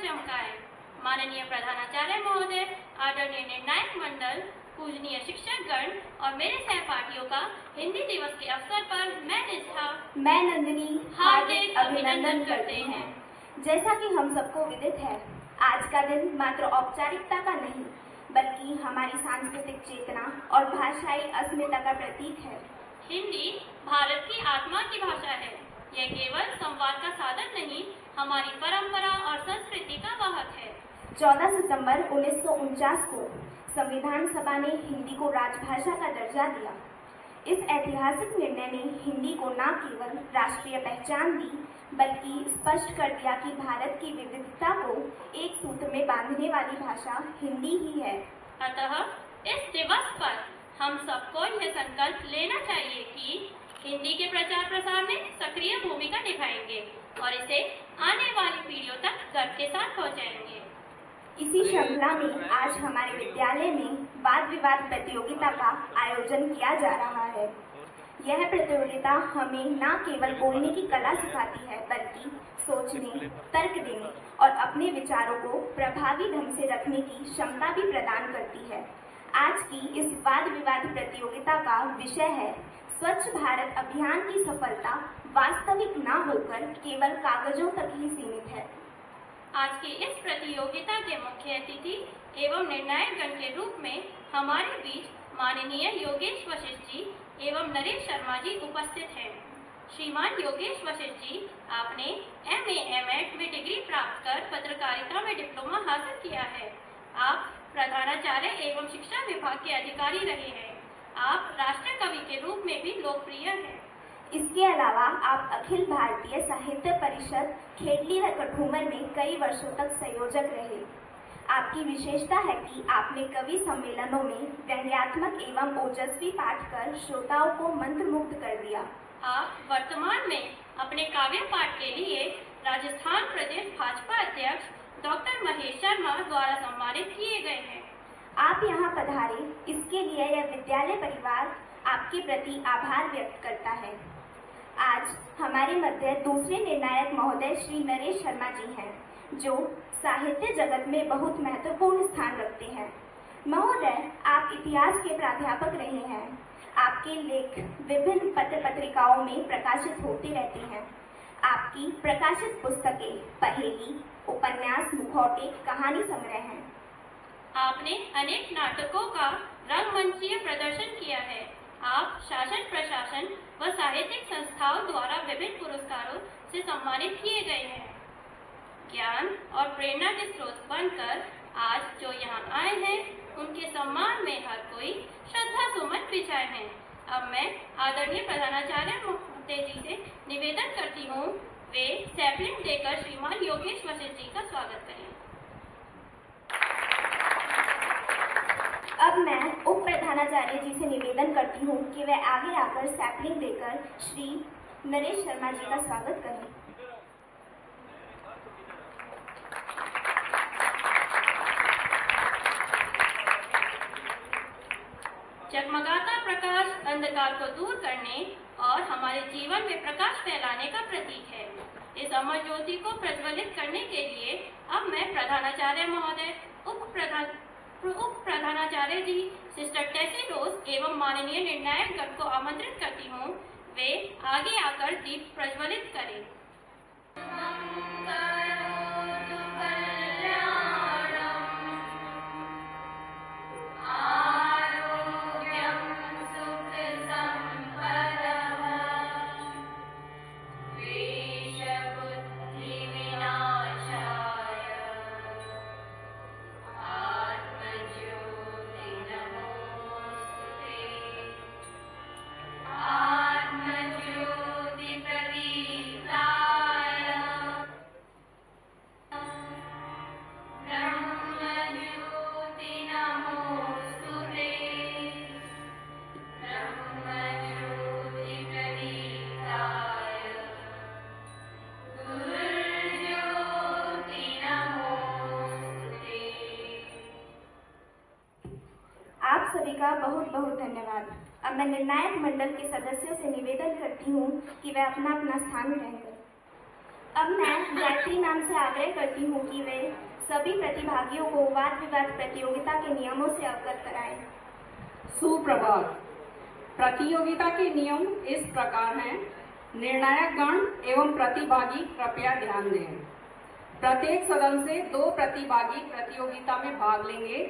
चमकाए। माननीय प्रधानाचार्य महोदय, आदरणीय निर्णायक मंडल, पूजनीय शिक्षकगण और मेरे सहपाठियों का हिंदी दिवस के अवसर पर मैं नंदिनी हार्दिक अभिनंदन करते हैं। जैसा कि हम सबको विदित है, आज का दिन मात्र औपचारिकता का नहीं बल्कि हमारी सांस्कृतिक चेतना और भाषाई अस्मिता का प्रतीक है। हिंदी भारत की आत्मा की भाषा है। यह केवल संवाद का साधन नहीं, हमारी परंपरा और संस्कृति का वाहक है। 14 सितंबर 1949 को संविधान सभा ने हिंदी को राजभाषा का दर्जा दिया। इस ऐतिहासिक निर्णय ने हिंदी को न केवल राष्ट्रीय पहचान दी बल्कि स्पष्ट कर दिया कि भारत की विविधता को एक सूत्र में बांधने वाली भाषा हिंदी ही है। अतः इस दिवस पर हम सबको यह संकल्प लेना चाहिए कि हिंदी के प्रचार प्रसार में सक्रिय भूमिका निभाएंगे और इसे आने वाली पीढ़ियों तक गर्व के साथ पहुंचाएंगे। इसी श्रृंखला में आज हमारे विद्यालय में वाद विवाद प्रतियोगिता का आयोजन किया जा रहा है। यह प्रतियोगिता हमें न केवल बोलने की कला सिखाती है बल्कि सोचने, तर्क देने और अपने विचारों को प्रभावी ढंग से रखने की क्षमता भी प्रदान करती है। आज की इस वाद विवाद प्रतियोगिता का विषय है स्वच्छ भारत अभियान की सफलता वास्तविक न होकर केवल कागजों तक ही सीमित है। आज की इस प्रतियोगिता के मुख्य अतिथि एवं निर्णायक गण के रूप में हमारे बीच माननीय योगेश वशिष्ठ जी एवं नरेश शर्मा जी उपस्थित हैं। श्रीमान योगेश वशिष्ठ जी, आपने MA M.Ed में डिग्री प्राप्त कर पत्रकारिता में डिप्लोमा हासिल किया है। आप प्रधानाचार्य एवं शिक्षा विभाग के अधिकारी रहे हैं। आप राष्ट्रीय कवि के रूप में भी लोकप्रिय हैं। इसके अलावा आप अखिल भारतीय साहित्य परिषद खेतली व कठूमर में कई वर्षों तक संयोजक रहे। आपकी विशेषता है कि आपने कवि सम्मेलनों में व्यंग्यात्मक एवं ओजस्वी पाठ कर श्रोताओं को मंत्रमुग्ध कर दिया। आप वर्तमान में अपने काव्य पाठ के लिए राजस्थान प्रदेश भाजपा अध्यक्ष डॉक्टर महेश शर्मा द्वारा सम्मानित किए गए हैं। आप यहाँ पधारे, इसके लिए यह विद्यालय परिवार आपके प्रति आभार व्यक्त करता है। आज हमारे मध्य दूसरे निर्णायक महोदय श्री नरेश शर्मा जी हैं, जो साहित्य जगत में बहुत महत्वपूर्ण स्थान रखते हैं। महोदय, आप इतिहास के प्राध्यापक रहे हैं। आपके लेख विभिन्न पत्र पत्रिकाओं में प्रकाशित होते रहते हैं। आपकी प्रकाशित पुस्तकें पहेली, उपन्यास, मुखौटे, कहानी संग्रह हैं। आपने अनेक नाटकों का रंगमंचीय प्रदर्शन किया है। आप शासन प्रशासन व साहित्यिक संस्थाओं द्वारा विभिन्न पुरस्कारों से सम्मानित किए गए हैं। ज्ञान और प्रेरणा के स्रोत बनकर आज जो यहाँ आए हैं, उनके सम्मान में हर कोई श्रद्धा सुमन बिछाए हैं। अब मैं आदरणीय प्रधानाचार्य महोदय जी से निवेदन करती हूँ, वे सैपलिंग देकर श्रीमान योगेश वशिष्ठ जी का स्वागत करें। अब मैं उप प्रधानाचार्य जी से निवेदन करती हूँ कि वे आगे आकर सैपलिंग देकर श्री नरेश शर्मा जी का स्वागत करें। जगमगाता प्रकाश अंधकार को दूर करने और हमारे जीवन में प्रकाश फैलाने का प्रतीक है। इस अमर ज्योति को प्रज्वलित करने के लिए अब मैं प्रधानाचार्य महोदय, उप प्रधानाचार्य जी, सिस्टर टेसी रोज एवं माननीय निर्णायक गण को आमंत्रित करती हूँ, वे आगे आकर दीप प्रज्वलित करें। सभी का बहुत बहुत धन्यवाद। अब मैं निर्णायक मंडल के सदस्यों से निवेदन करती हूँ कि वे अपना अपना स्थान ग्रहण करें। अब मैं गायत्री मैम से आग्रह करती हूँ कि वे सभी प्रतिभागियों को वाद विवाद प्रतियोगिता के नियमों से अवगत कराएं। सुप्रभात। प्रतियोगिता के नियम इस प्रकार हैं। निर्णायक गण एवं प्रतिभागी कृपया ध्यान दें। प्रत्येक सदन से 2 प्रतिभागी प्रतियोगिता में भाग लेंगे।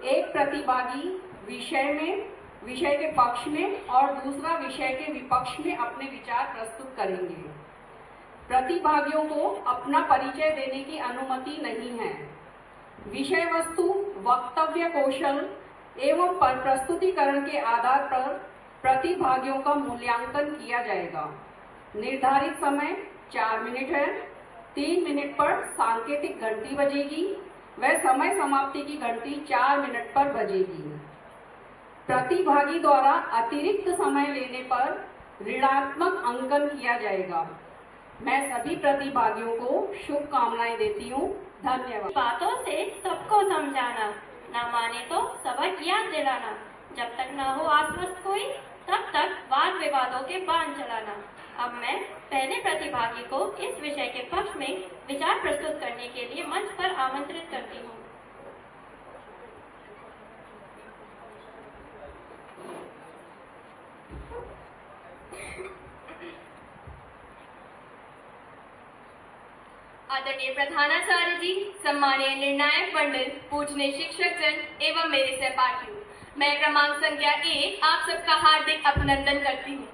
एक प्रतिभागी विषय के पक्ष में और दूसरा विषय के विपक्ष में अपने विचार प्रस्तुत करेंगे। प्रतिभागियों को अपना परिचय देने की अनुमति नहीं है। विषय वस्तु, वक्तव्य कौशल एवं प्रस्तुतिकरण के आधार पर प्रतिभागियों का मूल्यांकन किया जाएगा। निर्धारित समय 4 मिनट है। 3 मिनट पर सांकेतिक घंटी बजेगी व समय समाप्ति की घंटी 4 मिनट पर बजेगी। प्रतिभागी द्वारा अतिरिक्त समय लेने पर ऋणात्मक अंकन किया जाएगा। मैं सभी प्रतिभागियों को शुभकामनाएं देती हूँ। धन्यवाद। बातों से सबको समझाना, ना माने तो सबक याद दिलाना, जब तक ना हो आश्वस्त कोई तब तक वाद विवादों के बाण चलाना। अब मैं पहले प्रतिभागी को इस विषय के पक्ष में विचार प्रस्तुत करने के लिए मंच पर आमंत्रित करती हूँ। आदरणीय प्रधानाचार्य जी, सम्मानीय निर्णायक मंडल, पूजनीय शिक्षक जन एवं मेरे सहपाठियों, मैं क्रमांक संख्या 1 आप सबका हार्दिक अभिनंदन करती हूँ।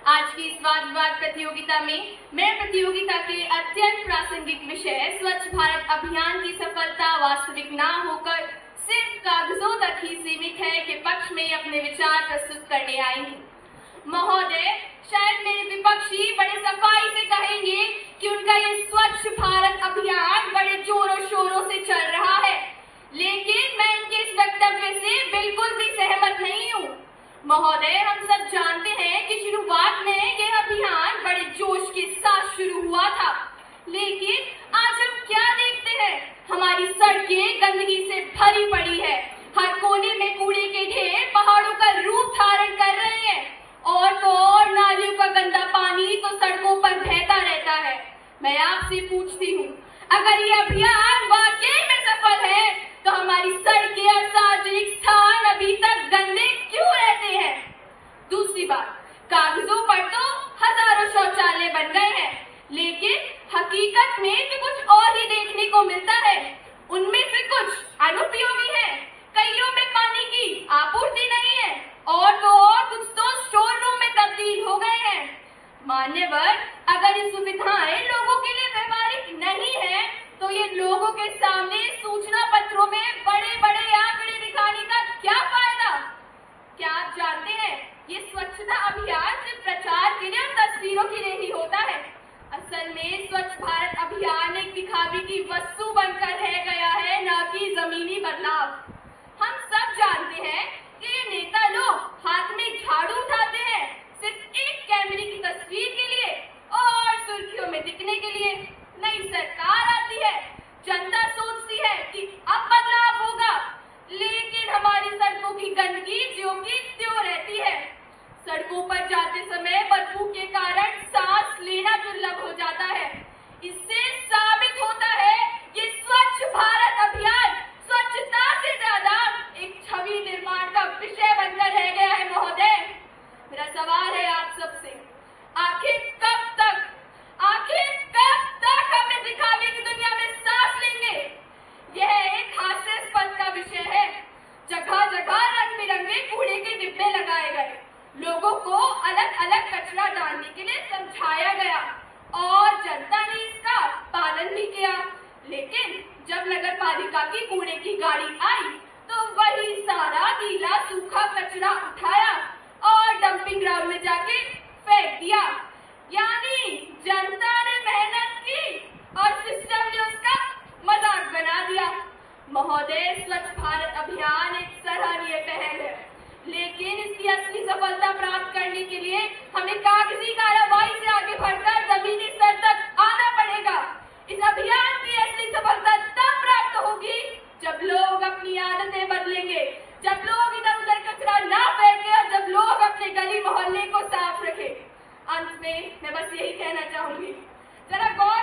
आज की इस वाद विवाद प्रतियोगिता में मैं प्रतियोगिता के अत्यंत प्रासंगिक विषय स्वच्छ भारत अभियान की सफलता वास्तविक न होकर सिर्फ कागजों तक ही सीमित है के पक्ष में अपने विचार प्रस्तुत करने आई हूँ। महोदय, शायद मेरे विपक्षी बड़े सफाई से कहेंगे कि उनका ये स्वच्छ भारत अभियान बड़े जोरों शोरों से चल रहा है, लेकिन मैं इनके इस वक्तव्य से बिल्कुल भी सहमत नहीं हूँ। महोदय, हम सब जानते हैं कि शुरुआत में यह अभियान बड़े जोश के साथ शुरू हुआ था, लेकिन आज हम क्या देखते हैं? हमारी सड़कें गंदगी से भरी पड़ी है। हर कोने में कूड़े के ढेर पहाड़ों का रूप धारण कर रहे हैं और तो और नालियों का गंदा पानी तो सड़कों पर बहता रहता है। मैं आपसे पूछती हूँ, अगर ये अभियान वाकई में सफल है तो हमारी सड़कें और सार्वजनिक स्थान अभी तक गंदे क्यों रहते हैं? दूसरी बात, कागजों पर तो हजारों शौचालय बन गए हैं, लेकिन हकीकत में तो कुछ और ही देखने को मिलता है। उनमें से कुछ अनुपयोगी है, कईयों में पानी की आपूर्ति नहीं है और तो और कुछ तो स्टोर रूम में तब्दील हो गए हैं। मान्यवर, अगर ये सुविधाएं लोगों के लिए व्यवहारिक नहीं है तो ये लोगों के सामने सूचना पत्रों में बड़े बड़े आंकड़े दिखाने का क्या फायदा? क्या आप जानते हैं, ये स्वच्छता अभियान सिर्फ प्रचार के लिए और तस्वीरों के लिए ही होता है। असल में स्वच्छ भारत अभियान एक दिखावे की वस्तु बनकर रह गया है, न कि जमीनी बदलाव। हम सब जानते हैं कि ये नेता लोग हाथ में झाड़ू उठाते हैं सिर्फ एक कैमरे की तस्वीर के लिए और सुर्खियों में दिखने के लिए। नई सरकार आती है, जनता सोचती है कि अब बदलाव होगा, लेकिन हमारी सड़कों की गंदगी ज्यों की त्यों रहती है। सड़कों पर जाते समय बदबू के कारण सांस लेना दुर्लभ हो जाता है। इससे साबित होता है ये स्वच्छ भारत अभियान स्वच्छता से ज्यादा एक छवि निर्माण का विषय बनकर रह गया है। महोदय, मेरा सवाल है आप सबसे, आखिर कब तक हम इस दिखावे की दुनिया में सांस लेंगे? यह एक हास्यास्पद का विषय है। जगह जगह रंग बिरंगे कूड़े के डिब्बे लगाए गए, लोगों को अलग अलग कचरा डालने के लिए समझाया गया और जनता ने इसका पालन भी किया। लेकिन जब नगर पालिका की कूड़े की गाड़ी आई तो वही सारा गीला सूखा कचरा उठाया और डंपिंग ग्राउंड में जाके फेंक दिया। यानी जनता ने मेहनत की और सिस्टम ने उसका मजाक बना दिया। महोदय, स्वच्छ भारत अभियान एक सराहनीय पहल है, लेकिन इसकी असली सफलता प्राप्त करने के लिए हमें कागजी कार्रवाई से आगे बढ़कर जमीनी स्तर तक आना पड़ेगा। इस अभियान की असली सफलता तब प्राप्त होगी जब लोग अपनी आदतें बदलेंगे, जब लोग इधर उधर कचरा ना फेंके और जब लोग अपने गली मोहल्ले को साफ रखें। अंत में मैं बस यही कहना चाहूंगी, जरा गौर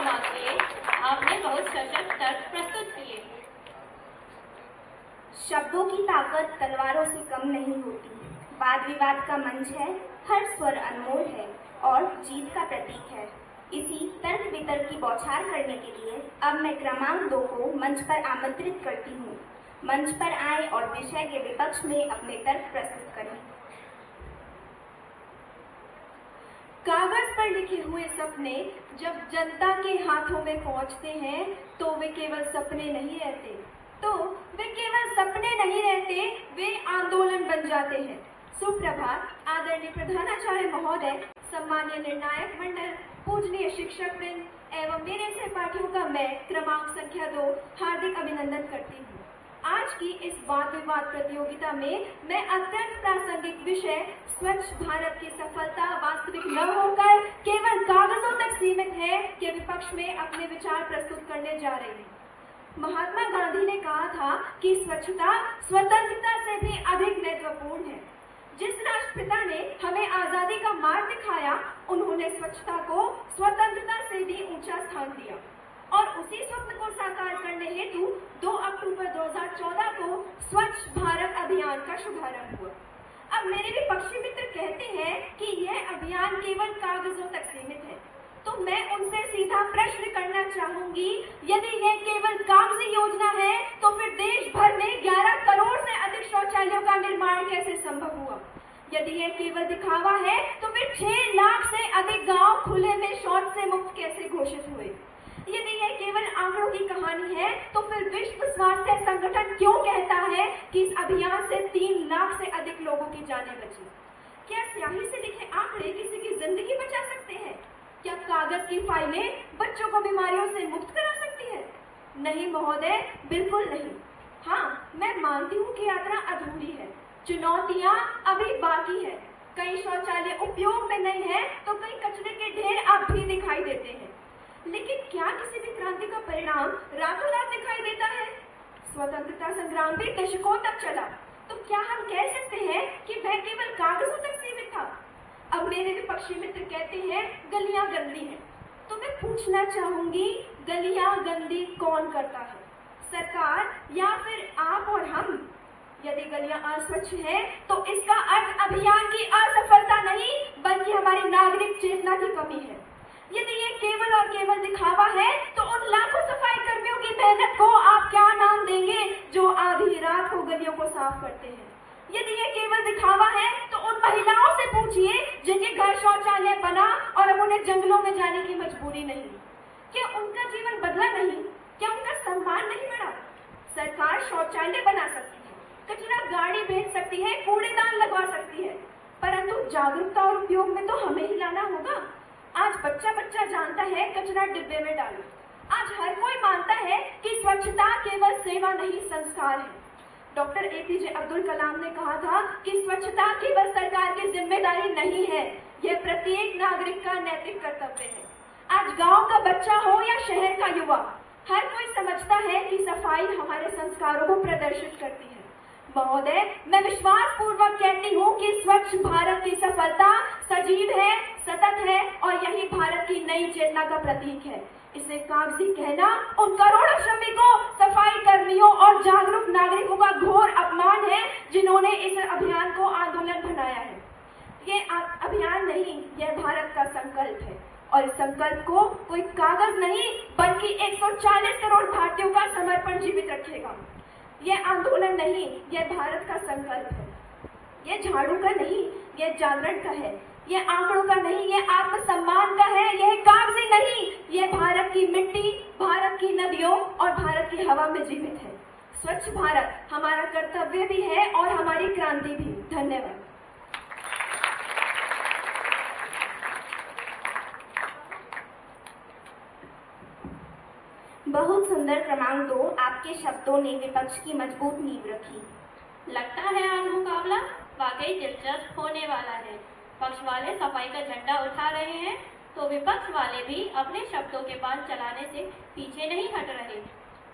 क्षमा किए, आपने बहुत सशक्त तर्क प्रस्तुत किए। शब्दों की ताकत तलवारों से कम नहीं होती। वाद विवाद का मंच है, हर स्वर अनमोल है और जीत का प्रतीक है। इसी तर्क वितर्क की बौछार करने के लिए अब मैं क्रमांक 2 को मंच पर आमंत्रित करती हूँ। मंच पर आए और विषय के विपक्ष में अपने तर्क प्रस्तुत करें। कागज पर लिखे हुए सपने जब जनता के हाथों में पहुंचते हैं तो वे केवल सपने नहीं रहते, वे आंदोलन बन जाते हैं। सुप्रभात आदरणीय प्रधानाचार्य महोदय, सम्मानीय निर्णायक मंडल, पूजनीय शिक्षक वृंद एवं मेरे सहपाठियों का मैं क्रमांक संख्या 2 हार्दिक अभिनंदन करती हूँ। आज की इस वाद विवाद प्रतियोगिता में मैं अत्यंत प्रासंगिक विषय स्वच्छ भारत की सफलता वास्तविक न होकर केवल कागजों तक सीमित है के विपक्ष में अपने विचार प्रस्तुत करने जा रही हूँ। महात्मा गांधी ने कहा था कि स्वच्छता स्वतंत्रता से भी अधिक महत्वपूर्ण है। जिस राष्ट्रपिता ने हमें आजादी का मार्ग दिखाया, उन्होंने स्वच्छता को स्वतंत्रता से भी ऊंचा स्थान दिया और उसी स्वप्न को साकार करने हेतु 2 अक्टूबर 2014 को स्वच्छ भारत अभियान का शुभारंभ हुआ। अब मेरे विपक्षी मित्र कहते हैं कि यह अभियान केवल कागजों तक सीमित है, तो मैं उनसे सीधा प्रश्न करना चाहूंगी, यदि यह केवल कागजी योजना है तो फिर देश भर में 11 करोड़ से अधिक शौचालयों का निर्माण कैसे संभव हुआ? यदि यह केवल दिखावा है तो फिर 6 लाख से अधिक गांव खुले में शौच से मुक्त कैसे घोषित हुए? यदि यह केवल आंकड़ों की कहानी है तो फिर विश्व स्वास्थ्य संगठन क्यों कहता है कि इस अभियान से 3 लाख से अधिक लोगों की जानें बची? क्या स्याही से लिखे आंकड़े किसी की जिंदगी बचा सकते हैं? क्या कागज की फाइलें बच्चों को बीमारियों से मुक्त करा सकती है? नहीं महोदय, बिल्कुल नहीं। हाँ, मैं मानती हूँ कि यात्रा अधूरी है, चुनौतियाँ अभी बाकी है। कई शौचालय उपयोग में नहीं है तो कई कचरे के ढेर अब भी दिखाई देते हैं। लेकिन क्या किसी भी क्रांति का परिणाम रातों रात दिखाई देता है? स्वतंत्रता संग्राम भी दशकों तक चला, तो क्या हम कह सकते हैं कि वह केवल कागजों तक सीमित था? अब मेरे विपक्षी मित्र कहते हैं गलियां गंदी हैं, तो मैं पूछना चाहूंगी, गलियां गंदी कौन करता है? सरकार या फिर आप और हम? यदि गलियां अस्वच्छ हैं, तो इसका अर्थ अभियान की असफलता नहीं बल्कि हमारी नागरिक चेतना की कमी है। यदि ये केवल और केवल दिखावा है तो उन लाखों सफाई कर्मियों की मेहनत को आप क्या नाम देंगे जो आधी रात को गलियों को साफ करते हैं? यदि ये केवल दिखावा है तो उन महिलाओं से पूछिए जिनके घर शौचालय बना और अब उन्हें जंगलों में जाने की मजबूरी नहीं। क्या उनका जीवन बदला नहीं? क्या उनका सम्मान नहीं बढ़ा? सरकार शौचालय बना सकती है, कचरा गाड़ी भेज सकती है, कूड़ेदान लगवा सकती है, परंतु जागरूकता और उपयोग में तो हमें ही लाना होगा। आज बच्चा बच्चा जानता है कचरा डिब्बे में डालो। आज हर कोई मानता है कि स्वच्छता केवल सेवा नहीं, संस्कार है। डॉक्टर एपीजे अब्दुल कलाम ने कहा था कि स्वच्छता केवल सरकार की जिम्मेदारी नहीं है, यह प्रत्येक नागरिक का नैतिक कर्तव्य है। आज गांव का बच्चा हो या शहर का युवा, हर कोई समझता है कि सफाई हमारे संस्कारों को प्रदर्शित करती है। महोदय, मैं विश्वास पूर्वक कहती हूँ कि स्वच्छ भारत की सफलता सजीव है, सतत है और यही भारत की नई चेतना का प्रतीक है। इसे कागजी कहना उन करोड़ों श्रमिकों, सफाई कर्मियों और जागरूक नागरिकों का घोर अपमान है जिन्होंने इस अभियान को आंदोलन बनाया है। ये अभियान नहीं, यह भारत का संकल्प है और इस संकल्प को कोई कागज नहीं बल्कि 140 करोड़ भारतीयों का समर्पण जीवित रखेगा। यह आंदोलन नहीं, यह भारत का संकल्प है। यह झाड़ू का नहीं, यह जागरण का है। यह आंकड़ों का नहीं, यह आत्मसम्मान का है। यह कागजी नहीं, यह भारत की मिट्टी, भारत की नदियों और भारत की हवा में जीवित है। स्वच्छ भारत हमारा कर्तव्य भी है और हमारी क्रांति भी। धन्यवाद। बहुत सुंदर क्रमांक 2 आपके शब्दों ने विपक्ष की मजबूत नींव रखी। लगता है आज मुकाबला वाकई दिलचस्प होने वाला है। पक्ष वाले सफाई का झंडा उठा रहे हैं तो विपक्ष वाले भी अपने शब्दों के बांध चलाने से पीछे नहीं हट रहे।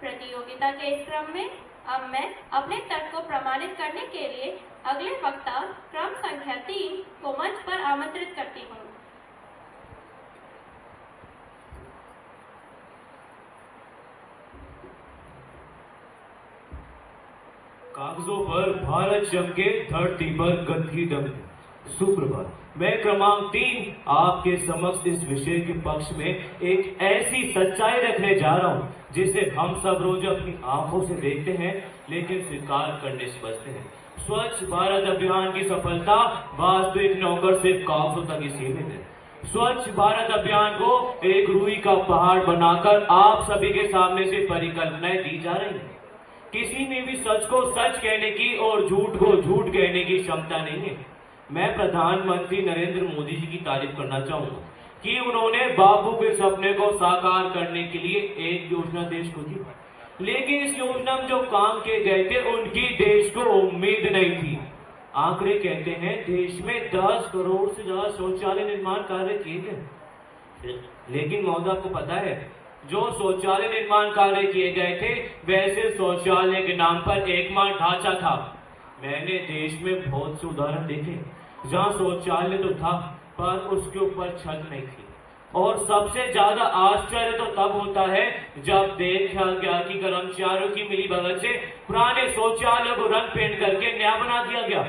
प्रतियोगिता के इस क्रम में अब मैं अपने तर्क को प्रमाणित करने के लिए अगले वक्ता क्रम संख्या 3 को मंच पर आमंत्रित करती हूँ। कागजों पर भारत चमके, धरती पर गंदगी दमके। सुप्रभात। मैं क्रमांक 3 आपके समक्ष इस विषय के पक्ष में एक ऐसी सच्चाई रखने जा रहा हूं जिसे हम सब रोज अपनी आंखों से देखते हैं लेकिन स्वीकार करने से बचते हैं। स्वच्छ भारत अभियान की सफलता वास्तविक नौकर सिर्फ कागजों तक ही सीमित है। स्वच्छ भारत अभियान को एक रूई का पहाड़ बनाकर आप सभी के सामने से परिकल्पनाएं दी जा रही हैं। किसी में भी सच को सच कहने की और झूठ को झूठ कहने की क्षमता नहीं है। मैं प्रधानमंत्री नरेंद्र मोदी जी की तारीफ करना चाहूंगा कि उन्होंने बापू के सपने को साकार करने के लिए एक योजना देश को दी, लेकिन इस योजना में जो काम किए गए थे उनकी देश को उम्मीद नहीं थी। आंकड़े कहते हैं देश में 10 करोड़ से ज्यादा शौचालय निर्माण कार्य किए गए, लेकिन महोदय आपको पता है जो शौचालय निर्माण कार्य किए गए थे वैसे शौचालय के नाम पर एकमात्र ढांचा था। मैंने देश में बहुत से उदाहरण देखे जहां शौचालय तो था पर उसके ऊपर छत नहीं थी। और सबसे ज्यादा आश्चर्य तो तब होता है जब देखा गया कि कर्मचारियों की मिलीभगत से पुराने शौचालय को रंग पेंट करके नया बना दिया गया,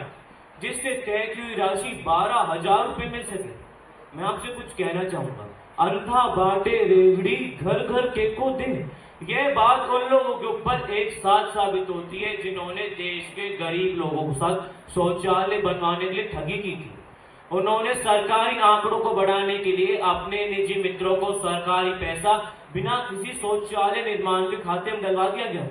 जिससे तय की हुई राशि 12,000 रुपए मिल सके। मैं आपसे कुछ कहना चाहूंगा, अंधा बाटे रेवड़ी घर घर के को दे। यह बात उन लोगों के ऊपर एक साथ साबित होती है जिन्होंने देश के गरीब लोगों के साथ शौचालय बनवाने के लिए ठगी की थी। उन्होंने सरकारी आंकड़ों को बढ़ाने के लिए अपने निजी मित्रों को सरकारी पैसा बिना किसी शौचालय निर्माण के खाते में डलवा दिया गया।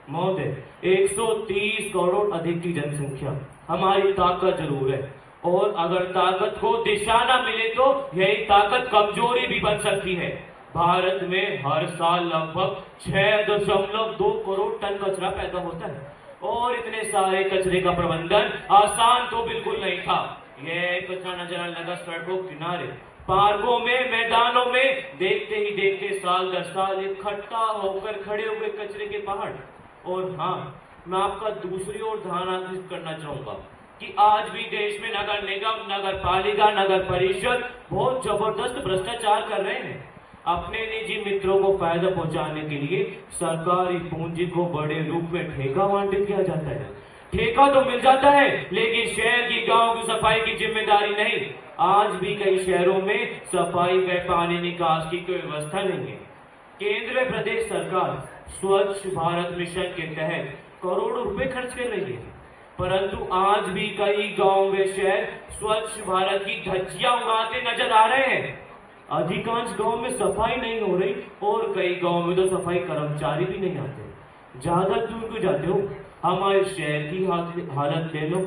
महोदय, 130 करोड़ अधिक की जनसंख्या हमारी ताकत जरूर है, और अगर ताकत को दिशा न मिले तो यही ताकत कमजोरी भी बन सकती है। भारत में हर साल लगभग 6.2 करोड़ टन कचरा पैदा होता है, और इतने सारे कचरे का प्रबंधन आसान तो बिल्कुल नहीं था। यह कचरा नजर आने लगा सड़कों किनारे, पार्कों में, मैदानों में। देखते ही देखते साल दर साल इकट्ठा होकर खड़े हुए कचरे के पहाड़। और हाँ, मैं आपका दूसरी ओर ध्यान आकर्षित करना चाहूंगा कि आज भी देश में नगर निगम, नगर पालिका, नगर परिषद बहुत जबरदस्त भ्रष्टाचार कर रहे हैं। अपने निजी मित्रों को फायदा पहुंचाने के लिए सरकारी पूंजी को बड़े रूप में ठेका आवंटित किया जाता है। ठेका तो मिल जाता है लेकिन शहर की, गांव की सफाई की जिम्मेदारी नहीं। आज भी कई शहरों में सफाई व पानी निकास की कोई व्यवस्था नहीं है। केंद्र व प्रदेश सरकार स्वच्छ भारत मिशन के तहत करोड़ों रुपए खर्च कर रही है, परंतु आज भी कई गांव व शहर स्वच्छ भारत की धज्जियां उड़ाते नजर आ रहे हैं। अधिकांश गांव में सफाई नहीं हो रही और कई गांव में तो सफाई कर्मचारी भी नहीं आते। ज्यादा दूर क्यों जाते हो? हमारे शहर की हालत ले लो।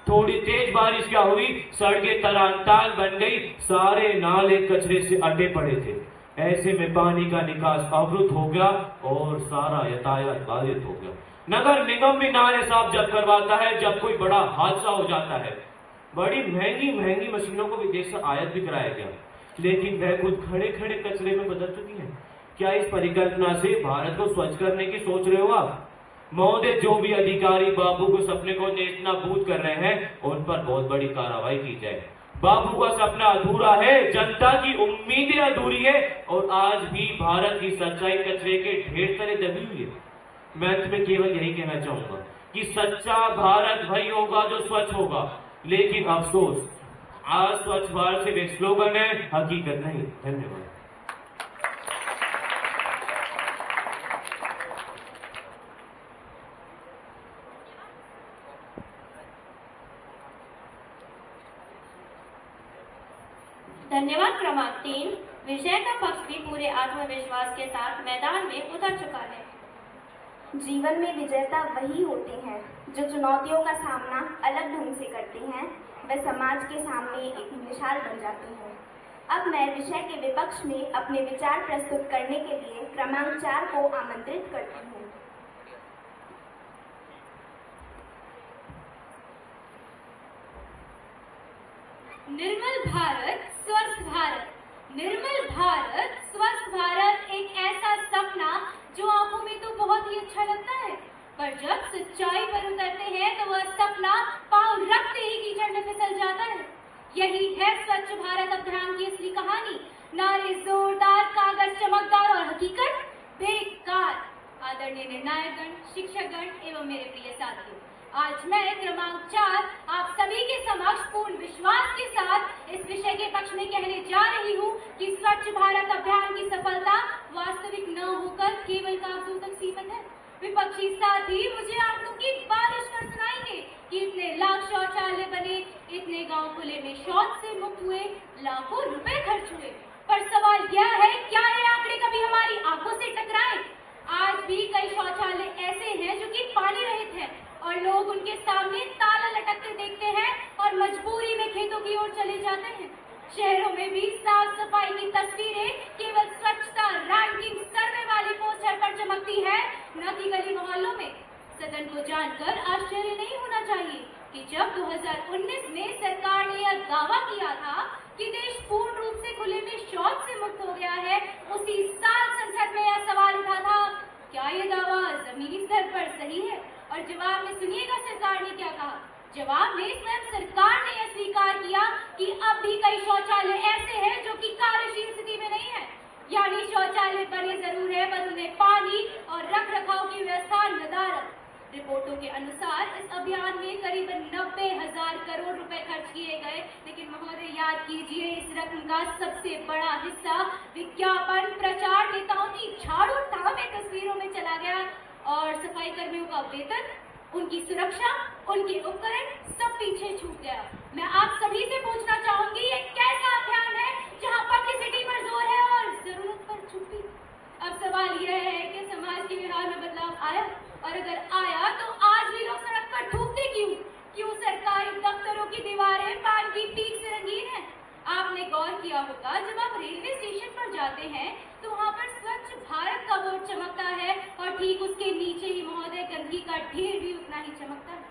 थोड़ी तेज बारिश क्या हुई, सड़कें तरांताल बन गई, सारे नाले कचरे से अटे पड़े थे। ऐसे में पानी का निकास अवरुद्ध हो गया और सारा यातायात बाधित हो गया। नगर निगम भी नाले साफ जब करवाता है जब कोई बड़ा हादसा हो जाता है। बड़ी महंगी महंगी मशीनों को विदेश से आयात भी कराया गया, लेकिन वह खुद खड़े खड़े कचरे में बदल चुकी है। क्या इस परिकल्पना से भारत को स्वच्छ करने की सोच रहे हो आप? महोदय, जो भी अधिकारी बाबू के सपने को नेस्तनाबूद कर रहे हैं उन पर बहुत बड़ी कार्रवाई की जाए। बाबू का सपना अधूरा है, जनता की उम्मीदें अधूरी है, और आज भी भारत की सच्चाई कचरे के ढेर तले दबी हुई है। मैं अंत में केवल यही कहना चाहूंगा कि सच्चा भारत वही होगा जो स्वच्छ होगा, लेकिन अफसोस आज स्वच्छ भारत से एक स्लोगन है, हकीकत नहीं। धन्यवाद। धन्यवाद। क्रमांक 3 विषय का पक्ष भी पूरे आत्मविश्वास के साथ मैदान में उतर चुका है। जीवन में विजेता वही होते हैं जो चुनौतियों का सामना अलग ढंग से करते हैं, वे समाज के सामने एक मिसाल बन जाते हैं। अब मैं विषय के विपक्ष में अपने विचार प्रस्तुत करने के लिए क्रमांक 4 को आमंत्रित करती हूँ। निर्मल भारत स्वस्थ भारत। निर्मल भारत स्वस्थ भारत एक ऐसा सपना जो आंखों में तो बहुत ही अच्छा लगता है, पर जब सच्चाई पर उतरते हैं तो वह सपना पांव रखते ही कीचड़ में फिसल जाता है। यही है स्वच्छ भारत अभियान की असली कहानी। नारे जोरदार, कागज चमकदार और हकीकत बेकार। आदरणीय आदरणीय निर्णायकगण, शिक्षकगण एवं मेरे प्रिय साथियों, आज मैं क्रमांक 4 आप सभी के समक्ष पूर्ण विश्वास के साथ इस विषय के पक्ष में कहने जा रही हूँ कि स्वच्छ भारत अभियान की सफलता वास्तविक न होकर केवल कागजों तक सीमित है। विपक्षी साथी मुझे आंकड़ों की बारिश कर सुनाएंगे कि इतने लाख शौचालय बने, इतने गांव खुले में शौच से मुक्त हुए, लाखों रुपए खर्च हुए, पर सवाल यह है क्या ये आंकड़े कभी हमारी आंखों से टकराए? आज भी कई शौचालय ऐसे हैं जो कि पानी रहित हैं और लोग उनके सामने ताला लटकते देखते हैं और मजबूरी में खेतों की ओर चले जाते हैं। शहरों में भी साफ सफाई की तस्वीरें केवल स्वच्छता रैंकिंग सर्वे वाली पोस्टर पर चमकती है, न कि गली मोहल्लों में। सदन को जानकर आश्चर्य नहीं होना चाहिए कि जब 2019 में सरकार ने यह दावा किया था कि देश पूर्ण रूप से खुले में शौच से मुक्त हो गया है, उसी साल संसद में यह सवाल उठा था, क्या ये दावा जमीनी स्तर पर सही है? और जवाब में सुनिएगा सरकार ने क्या कहा। जवाब में स्वयं सरकार ने यह स्वीकार किया कि अब भी कई शौचालय ऐसे हैं जो कि कार्यशील स्थिति में नहीं है, यानी शौचालय बने जरूर है पर उन्हें पानी और रख रखाव की व्यवस्था नदारद। रिपोर्टों के अनुसार इस अभियान में करीबन 90,000 करोड़ रुपए खर्च किए गए, लेकिन महोदय याद कीजिए इस रकम का सबसे बड़ा हिस्सा विज्ञापन प्रचार नेताओं की झाड़ू थामे तस्वीरों में चला गया और सफाई कर्मियों का वेतन, उनकी सुरक्षा, उनके उपकरण सब पीछे छूट गया। मैं आप सभी से पूछना चाहूंगी ये कैसा अभियान है जहां पब्लिसिटी पर जोर है और जरूरत पर छुट्टी। अब सवाल यह है कि समाज के व्यवहार में बदलाव आया, और अगर आया तो आज भी लोग सड़क पर थूकते क्यों? सरकारी दफ्तरों की दीवारें पान की पीक से रंगीन है? आपने गौर किया होगा जब आप रेलवे स्टेशन पर जाते हैं तो वहाँ पर स्वच्छ भारत का बोर्ड चमकता है और ठीक उसके नीचे ही महोदय गंदगी का ढेर भी उतना ही चमकता है।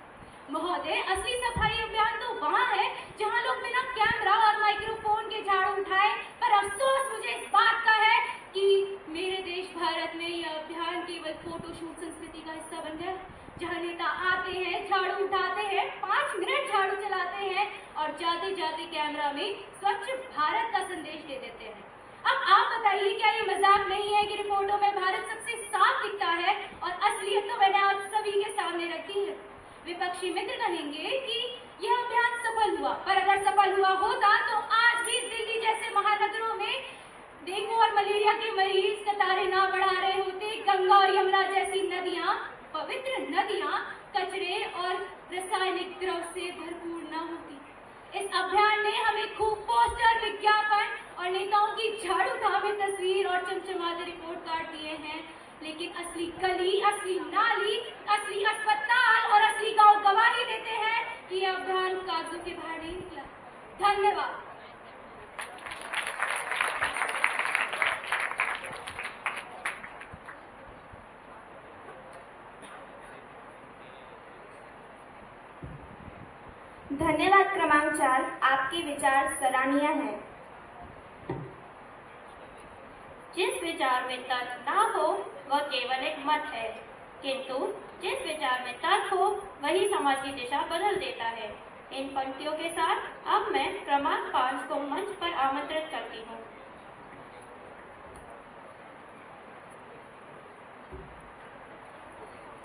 महोदय असली सफाई अभियान तो वहाँ है जहाँ लोग बिना कैमरा और माइक्रोफोन के झाड़ू उठाए, पर अफसोस मुझे इस बात का है कि मेरे देश भारत में यह अभियान केवल फोटोशूट संस्कृति का हिस्सा बन गया, जहाँ नेता आते हैं, झाड़ू उठाते हैं, 5 मिनट झाड़ू चलाते हैं और जाते जाते कैमरा में स्वच्छ भारत का संदेश दे देते हैं। अब आप बताइए क्या ये मजाक नहीं है कि रिपोर्टों में भारत सबसे साफ दिखता है और असलियत तो मैंने आप सभी के सामने रखी है। विपक्षी मित्र कहेंगे कि यह अभियान सफल हुआ, पर अगर सफल हुआ होता तो आज भी दिल्ली जैसे महानगरों में डेंगू और मलेरिया के मरीज कतारें ना बढ़ा रहे होते, गंगा और यमुना जैसी नदियां, पवित्र नदियां कचरे और रासायनिक द्रव से भरपूर न होती। इस अभियान ने हमें खूब पोस्टर, विज्ञापन और नेताओं की झाड़ू थामे तस्वीर और चमचमाते रिपोर्ट कार्ड दिए हैं, लेकिन असली गली, असली नाली, असली अस्पताल और असली गांव गवाही देते हैं कि यह अभियान कागजों के बाहर नहीं निकला। धन्यवाद। धन्यवाद क्रमांक 4, आपके विचार सराहनीय हैं। जिस विचार में तर्क ना हो वह केवल एक मत है, किंतु जिस विचार में तर्क हो वही समाज की दिशा बदल देता है। इन पंक्तियों के साथ अब मैं क्रमांक 5 को मंच पर आमंत्रित करती हूँ।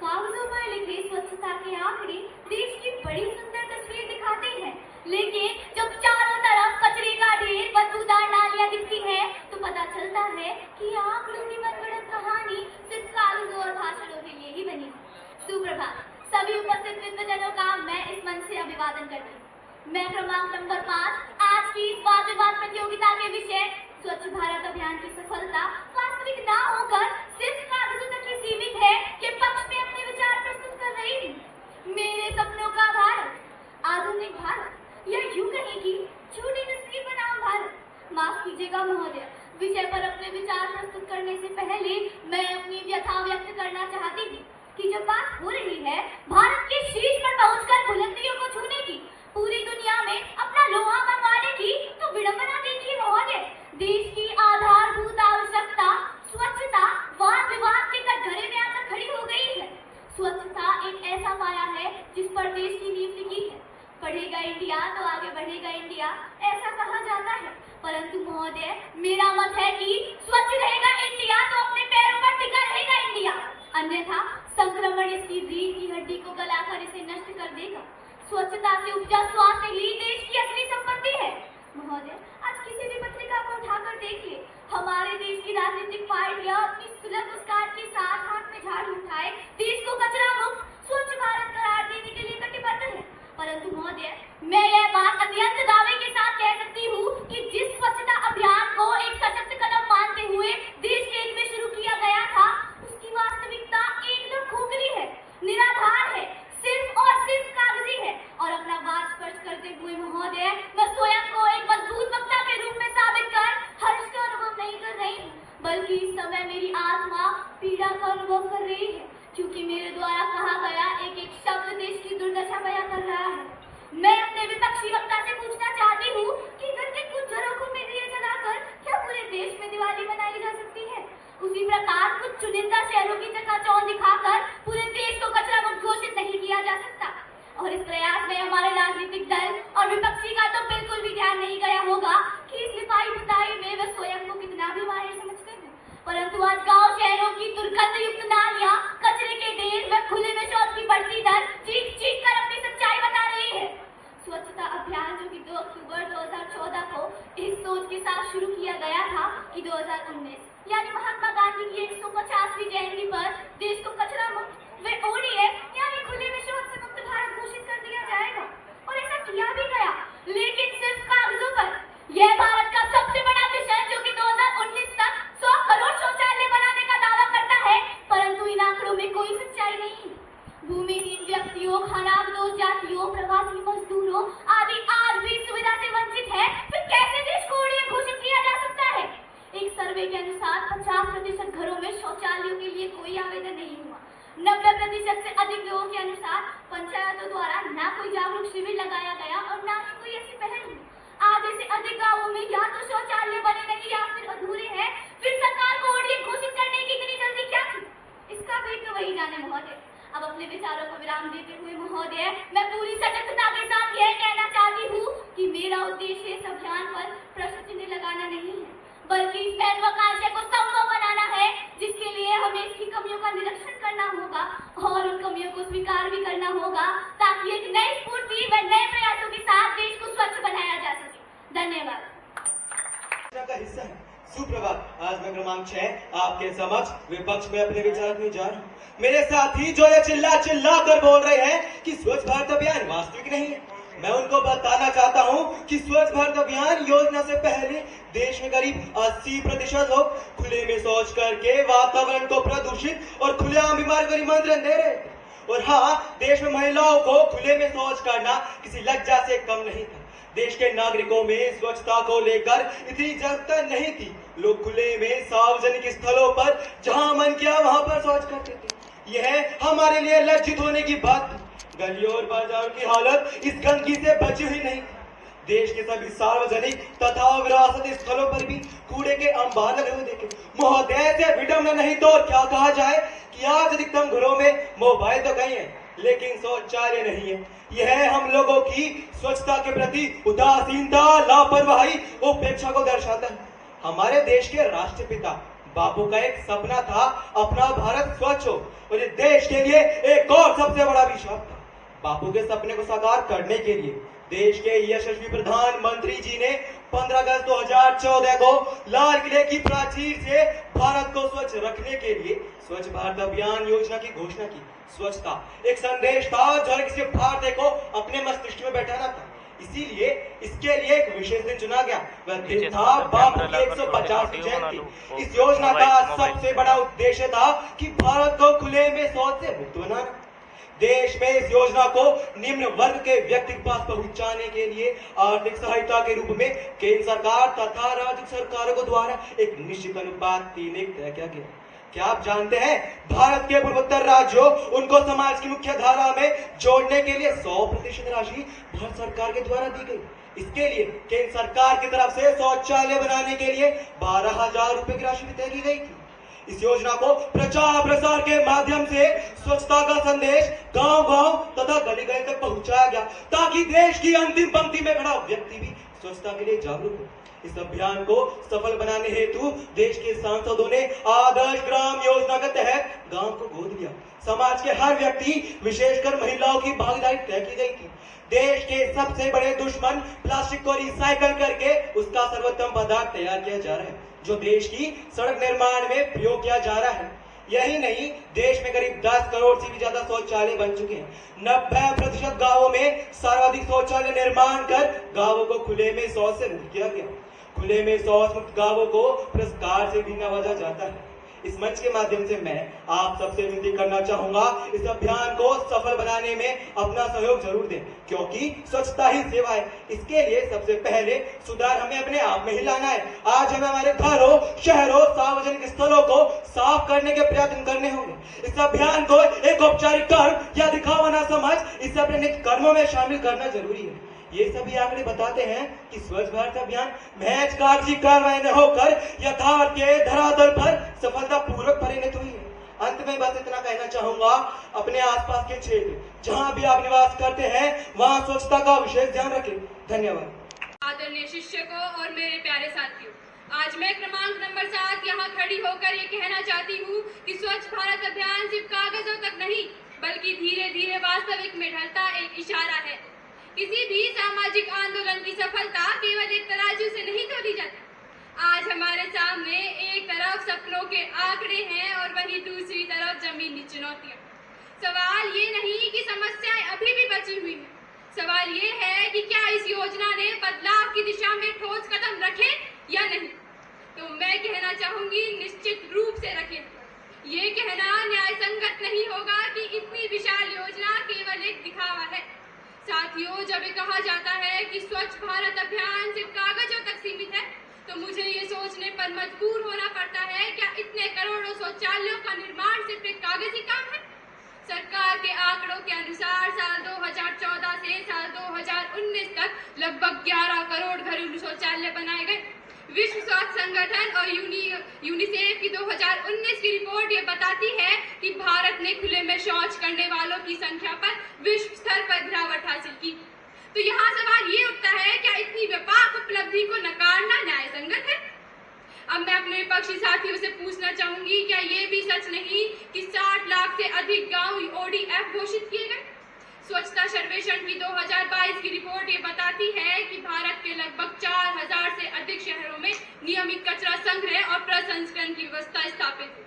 कागजों पर लिखे स्वच्छता के आंकड़े देश की बड़ी सुंदर तस्वीर दिखाते हैं, लेकिन जब चारों तरफ कचरे का ढेर, बदबूदार नालियां दिखती है तो पता चलता है कि आंकड़ों की मनगढ़ंत कहानी सिर्फ कागजों और भाषणों के लिए ही बनी है। सुप्रभात सभी उपस्थित विद्वजनों का मैं इस मंच से अभिवादन करती हूँ। मैं क्रमांक नंबर 5 आज की इस वाद विवाद प्रतियोगिता के विषय स्वच्छ भारत अभियान की सफलता वास्तविक न होकर सिर्फ कागजों तक ही सीमित है के पक्ष में अपने विचार प्रस्तुत कर रही हूँ। मेरे सपनों का भारत, आधुनिक भारत, या यूं कहें कि छोटी नस्ली बनाम भारत। माफ कीजिएगा महोदय, विषय पर अपने विचार प्रस्तुत करने से पहले मैं अपनी व्यथा व्यक्त करना चाहती थी कि जब बात हो रही है भारत के शीर्ष पर पहुंचकर बुलंदियों को छूने की, पूरी दुनिया में अपना लोहा मनवाने की, तो विडंबना देखिए महोदय। देश की आधारभूत आवश्यकता स्वच्छता वाद विवाद के कटघरे में आकर खड़ी हो गई है। स्वच्छता एक ऐसा पाया है जिस पर देश की नींव टिकी है। पढ़ेगा इंडिया तो आगे बढ़ेगा इंडिया, ऐसा कहा जाता है, परंतु महोदय मेरा मत है कि स्वच्छ रहेगा इंडिया तो अपने पैरों पर टिका रहेगा इंडिया, अन्यथा अतिक्रमण इसकी रीढ़ की हड्डी को गलाकर इसे नष्ट कर देगा। स्वच्छता से उपजा स्वास्थ्य ही देश की असली संपत्ति है। महोदय, आज किसी भी पत्रिका को उठाकर देखिए, हमारे देश की राजनीतिक पार्टियां अपनी सुलभ मुस्कान के साथ हाथ में झाड़ू उठाए देश को कचरा मुक्त स्वच्छ भारत करार देने के लिए कटिबद्ध है। परंतु महोदय, मैं यह बात अत्यंत दावे के साथ कह सकती हूँ कि जिस स्वच्छता अभियान को एक सशक्त कदम मानते हुए देश के हित में शुरू किया गया था, उसकी वास्तविकता एकदम खोखली है, निराधार है, सिर्फ और सिर्फ कागजी है। और अपना बात स्पष्ट करते हुए महोदय, मैं स्वयं को एक मजबूत वक्ता के रूप में साबित कर हर्ष का अनुभव नहीं कर रही हूँ, बल्कि इस समय मेरी आत्मा पीड़ा का अनुभव कर रही है, क्योंकि मेरे द्वारा कहा गया एक एक शब्द देश की दुर्दशा बयां कर रहा है। मैं अपने विपक्षी वक्ता से पूछना चाहती हूँ कि घर के कुछ घरों को में दिए जलाकर क्या पूरे देश में दिवाली मनाई जा सकती है? उसी प्रकार कुछ चुनिंदा शहरों की चकाचौंध दिखाकर पूरे देश को कचरा मुक्त घोषित नहीं किया जा सकता। और इस प्रयास में हमारे राजनीतिक दल और विपक्षी का तो बिल्कुल भी ध्यान नहीं गया होगा कि इस लिपाई पुताई में वे स्वयं को कितना भी माहिर समझते हैं। परंतु आज गांव शहरों की दुर्गंध युक्त नालियां, कचरे के ढेर व खुले में शौच की बढ़ती दर चीख चीख कर अपनी सच्चाई बता रही है। स्वच्छता अभियान जो कि 2 अक्टूबर 2014 को इस सोच के साथ शुरू किया गया था कि 2019 यानी महात्मा गांधी की 150वीं जयंती पर देश को कचरा मुक्त व ODF यानी खुले में शौच से मुक्त भारत घोषित कर दिया जाएगा, और ऐसा किया भी गया, लेकिन सिर्फ कागजों पर। यह भारत का सबसे बड़ा मिशन जो कि 2019 तक 100 करोड़ शौचालय बनाने का दावा करता है, परंतु इन आंकड़ों में कोई सच्चाई नहीं है। भूमिहीन व्यक्तियों, खानाबदोश जातियों, प्रवासी मजदूरों आदि आज भी सुविधा से वंचित है, फिर कैसे देश को ODF घोषित किया जा सकता है? एक सर्वे के अनुसार 50% घरों में शौचालयों के लिए कोई आवेदन नहीं हुआ। 90% से अधिक लोगों के अनुसार पंचायतों द्वारा न कोई जागरूक शिविर लगाया गया और न ही कोई ऐसी पहल हुई। आधे से अधिक गाँवों में या तो शौचालय बने नहीं या फिर अधूरे हैं। फिर सरकार को ODF घोषित करने की इतनी जल्दी क्या थी? इसका भी तो वही जाने महोदय। अब अपने विचारों को विराम देते हुए महोदय, मैं पूरी सजगता के साथ यह कहना चाहती हूँ कि मेरा उद्देश्य इस अभियान पर प्रश्न चिन्ह लगाना नहीं है, बल्कि इस महत्वाकांक्षा को संभव बनाना है, जिसके लिए हमें इसकी कमियों का निरीक्षण करना होगा और उन कमियों को स्वीकार भी करना होगा, ताकि एक नई स्फूर्ति व नए प्रयासों के साथ देश को स्वच्छ बनाया जा सके। धन्यवाद। का हिस्सा है। सुप्रभात, आज मैं क्रमांक 6 आपके समक्ष विपक्ष में अपने विचार रखने जा रहा हूँ। मेरे साथी जो ये चिल्ला चिल्ला कर बोल रहे हैं कि स्वच्छ भारत अभियान वास्तविक नहीं है, मैं उनको बताना चाहता हूँ कि स्वच्छ भारत अभियान योजना से पहले देश में करीब 80% लोग खुले में शौच करके वातावरण को प्रदूषित और खुलेआम बीमारी को निमंत्रण दे रहे थे। और हाँ, देश में महिलाओं को खुले में शौच करना किसी लज्जा से कम नहीं था। देश के नागरिकों में स्वच्छता को लेकर इतनी जागरूकता नहीं थी। लोग खुले में सार्वजनिक स्थलों पर जहां मन किया वहां पर शौच करते थे। यह हमारे लिए लज्जित होने की बात थी। गलियों और बाजारों की हालत इस गंदगी से बची हुई नहीं। देश के सभी सार्वजनिक तथा विरासत स्थलों पर भी कूड़े के अंबार लगे हुए देखे। महोदय, से विडम्बना नहीं तो और क्या कहा जाए कि आज अधिकतम घरों में मोबाइल तो कहीं है, लेकिन शौचालय नहीं है। यह हम लोगों की स्वच्छता के प्रति उदासीनता, लापरवाही, उपेक्षा को दर्शाता है। हमारे देश के राष्ट्रपिता बापू का एक सपना था, अपना भारत स्वच्छ हो, और ये देश के लिए एक और सबसे बड़ा अभिशाप था। बापू के सपने को साकार करने के लिए देश के यशस्वी प्रधानमंत्री जी ने 15 अगस्त 2014 को लाल किले की प्राचीर से भारत को स्वच्छ रखने के लिए स्वच्छ भारत अभियान योजना की घोषणा की। स्वच्छता एक संदेश था जो किसी भारतीय को अपने मस्तिष्क में बैठाना था। इसीलिए इसके लिए एक विशेष दिन चुना गया। वह दिन था बापू की 150वीं जयंती। इस योजना का सबसे बड़ा उद्देश्य था कि भारत को खुले में शौच से मुक्त बनाना। देश में इस योजना को निम्न वर्ग के व्यक्ति के पास पहुंचाने के लिए आर्थिक सहायता के रूप में केंद्र सरकार तथा राज्य सरकारों को द्वारा एक निश्चित अनुपात 3:1 तय किया गया। क्या आप जानते हैं, भारत के पूर्वोत्तर राज्यों उनको समाज की मुख्य धारा में जोड़ने के लिए 100% राशि भारत सरकार के द्वारा दी गई। इसके लिए केंद्र सरकार की तरफ से शौचालय बनाने के लिए 12,000 रुपए की राशि भी तय की गई थी। इस योजना को प्रचार प्रसार के माध्यम से स्वच्छता का संदेश गांव-गांव तथा गली-गली तक पहुंचाया गया, ताकि देश की अंतिम पंक्ति में खड़ा व्यक्ति भी स्वच्छता के लिए जागरूक हो। इस अभियान को सफल बनाने हेतु देश के सांसदों ने आदर्श ग्राम योजना का तहत गांव को गोद लिया। समाज के हर व्यक्ति, विशेषकर महिलाओं की भागीदारी तय की गई थी। देश के सबसे बड़े दुश्मन प्लास्टिक को रिसाइकल करके उसका सर्वोत्तम पदार्थ तैयार किया जा रहा है, जो देश की सड़क निर्माण में प्रयोग किया जा रहा है। यही नहीं, देश में करीब 10 करोड़ से भी ज्यादा शौचालय बन चुके हैं। 90% गांवों में सर्वाधिक शौचालय निर्माण कर गांवों को खुले में शौच से मुक्त किया गया। खुले में शौच मुक्त गांवों को पुरस्कार से भी नवाजा जाता है। इस मंच के माध्यम से मैं आप सबसे विनती करना चाहूंगा, इस अभियान को सफल बनाने में अपना सहयोग जरूर दें, क्योंकि स्वच्छता ही सेवा है। इसके लिए सबसे पहले सुधार हमें अपने आप में ही लाना है। आज हमें हमारे घरों, शहरों, सार्वजनिक स्थलों को साफ करने के प्रयत्न करने होंगे। इस अभियान को एक औपचारिक कर्म या दिखावा न समझ इसे अपने नित्य कर्मों में शामिल करना जरूरी है। ये सभी आंकड़े बताते हैं कि स्वच्छ भारत अभियान महज कागजी कार्रवाई न होकर यथार्थ के धरातल पर सफलतापूर्वक परिणत हुई है। अंत में बस इतना कहना चाहूंगा, अपने आसपास के क्षेत्र जहां भी आप निवास करते हैं वहां स्वच्छता का विशेष ध्यान रखें। धन्यवाद। आदरणीय शिक्षकों और मेरे प्यारे साथियों, आज मैं क्रमांक नंबर 7 यहाँ खड़ी होकर ये कहना चाहती हूँ कि स्वच्छ भारत अभियान सिर्फ कागजों तक नहीं, बल्कि धीरे धीरे वास्तविक में ढलता एक इशारा है। किसी भी सामाजिक आंदोलन की सफलता केवल एक तराजू से नहीं तोली जाती। आज हमारे सामने एक तरफ सपनों के आंकड़े हैं और वहीं दूसरी तरफ जमीनी चुनौतियां। सवाल ये नहीं कि समस्याएं अभी भी बची हुई हैं, सवाल ये है कि क्या इस योजना ने बदलाव की दिशा में ठोस कदम रखे या नहीं। तो मैं कहना चाहूंगी, निश्चित रूप से रखे। ये कहना न्याय संगत नहीं होगा कि इतनी विशाल योजना केवल एक दिखावा है। साथियों, जब ये कहा जाता है कि स्वच्छ भारत अभियान सिर्फ कागजों तक सीमित है, तो मुझे ये सोचने पर मजबूर होना पड़ता है, क्या इतने करोड़ों शौचालयों का निर्माण सिर्फ एक कागजी काम है। सरकार के आंकड़ों के अनुसार साल 2014 से साल 2019 तक लगभग 11 करोड़ घरेलू शौचालय बनाए गए। विश्व स्वास्थ्य संगठन और यूनिसेफ की 2019 की रिपोर्ट ये बताती है कि भारत ने खुले में शौच करने वालों की संख्या पर विश्व स्तर पर गिरावट हासिल की। तो यहाँ सवाल ये उठता है, क्या इतनी व्यापक उपलब्धि को नकारना न्याय संगत है। अब मैं अपने विपक्षी साथियों से पूछना चाहूंगी, क्या ये भी सच नहीं कि 60 लाख से अधिक गांव ODF घोषित किए गए। स्वच्छता सर्वेक्षण की 2022 की रिपोर्ट ये बताती है कि भारत के लगभग 4000 से अधिक शहरों में नियमित कचरा संग्रह और प्रसंस्करण की व्यवस्था स्थापित है।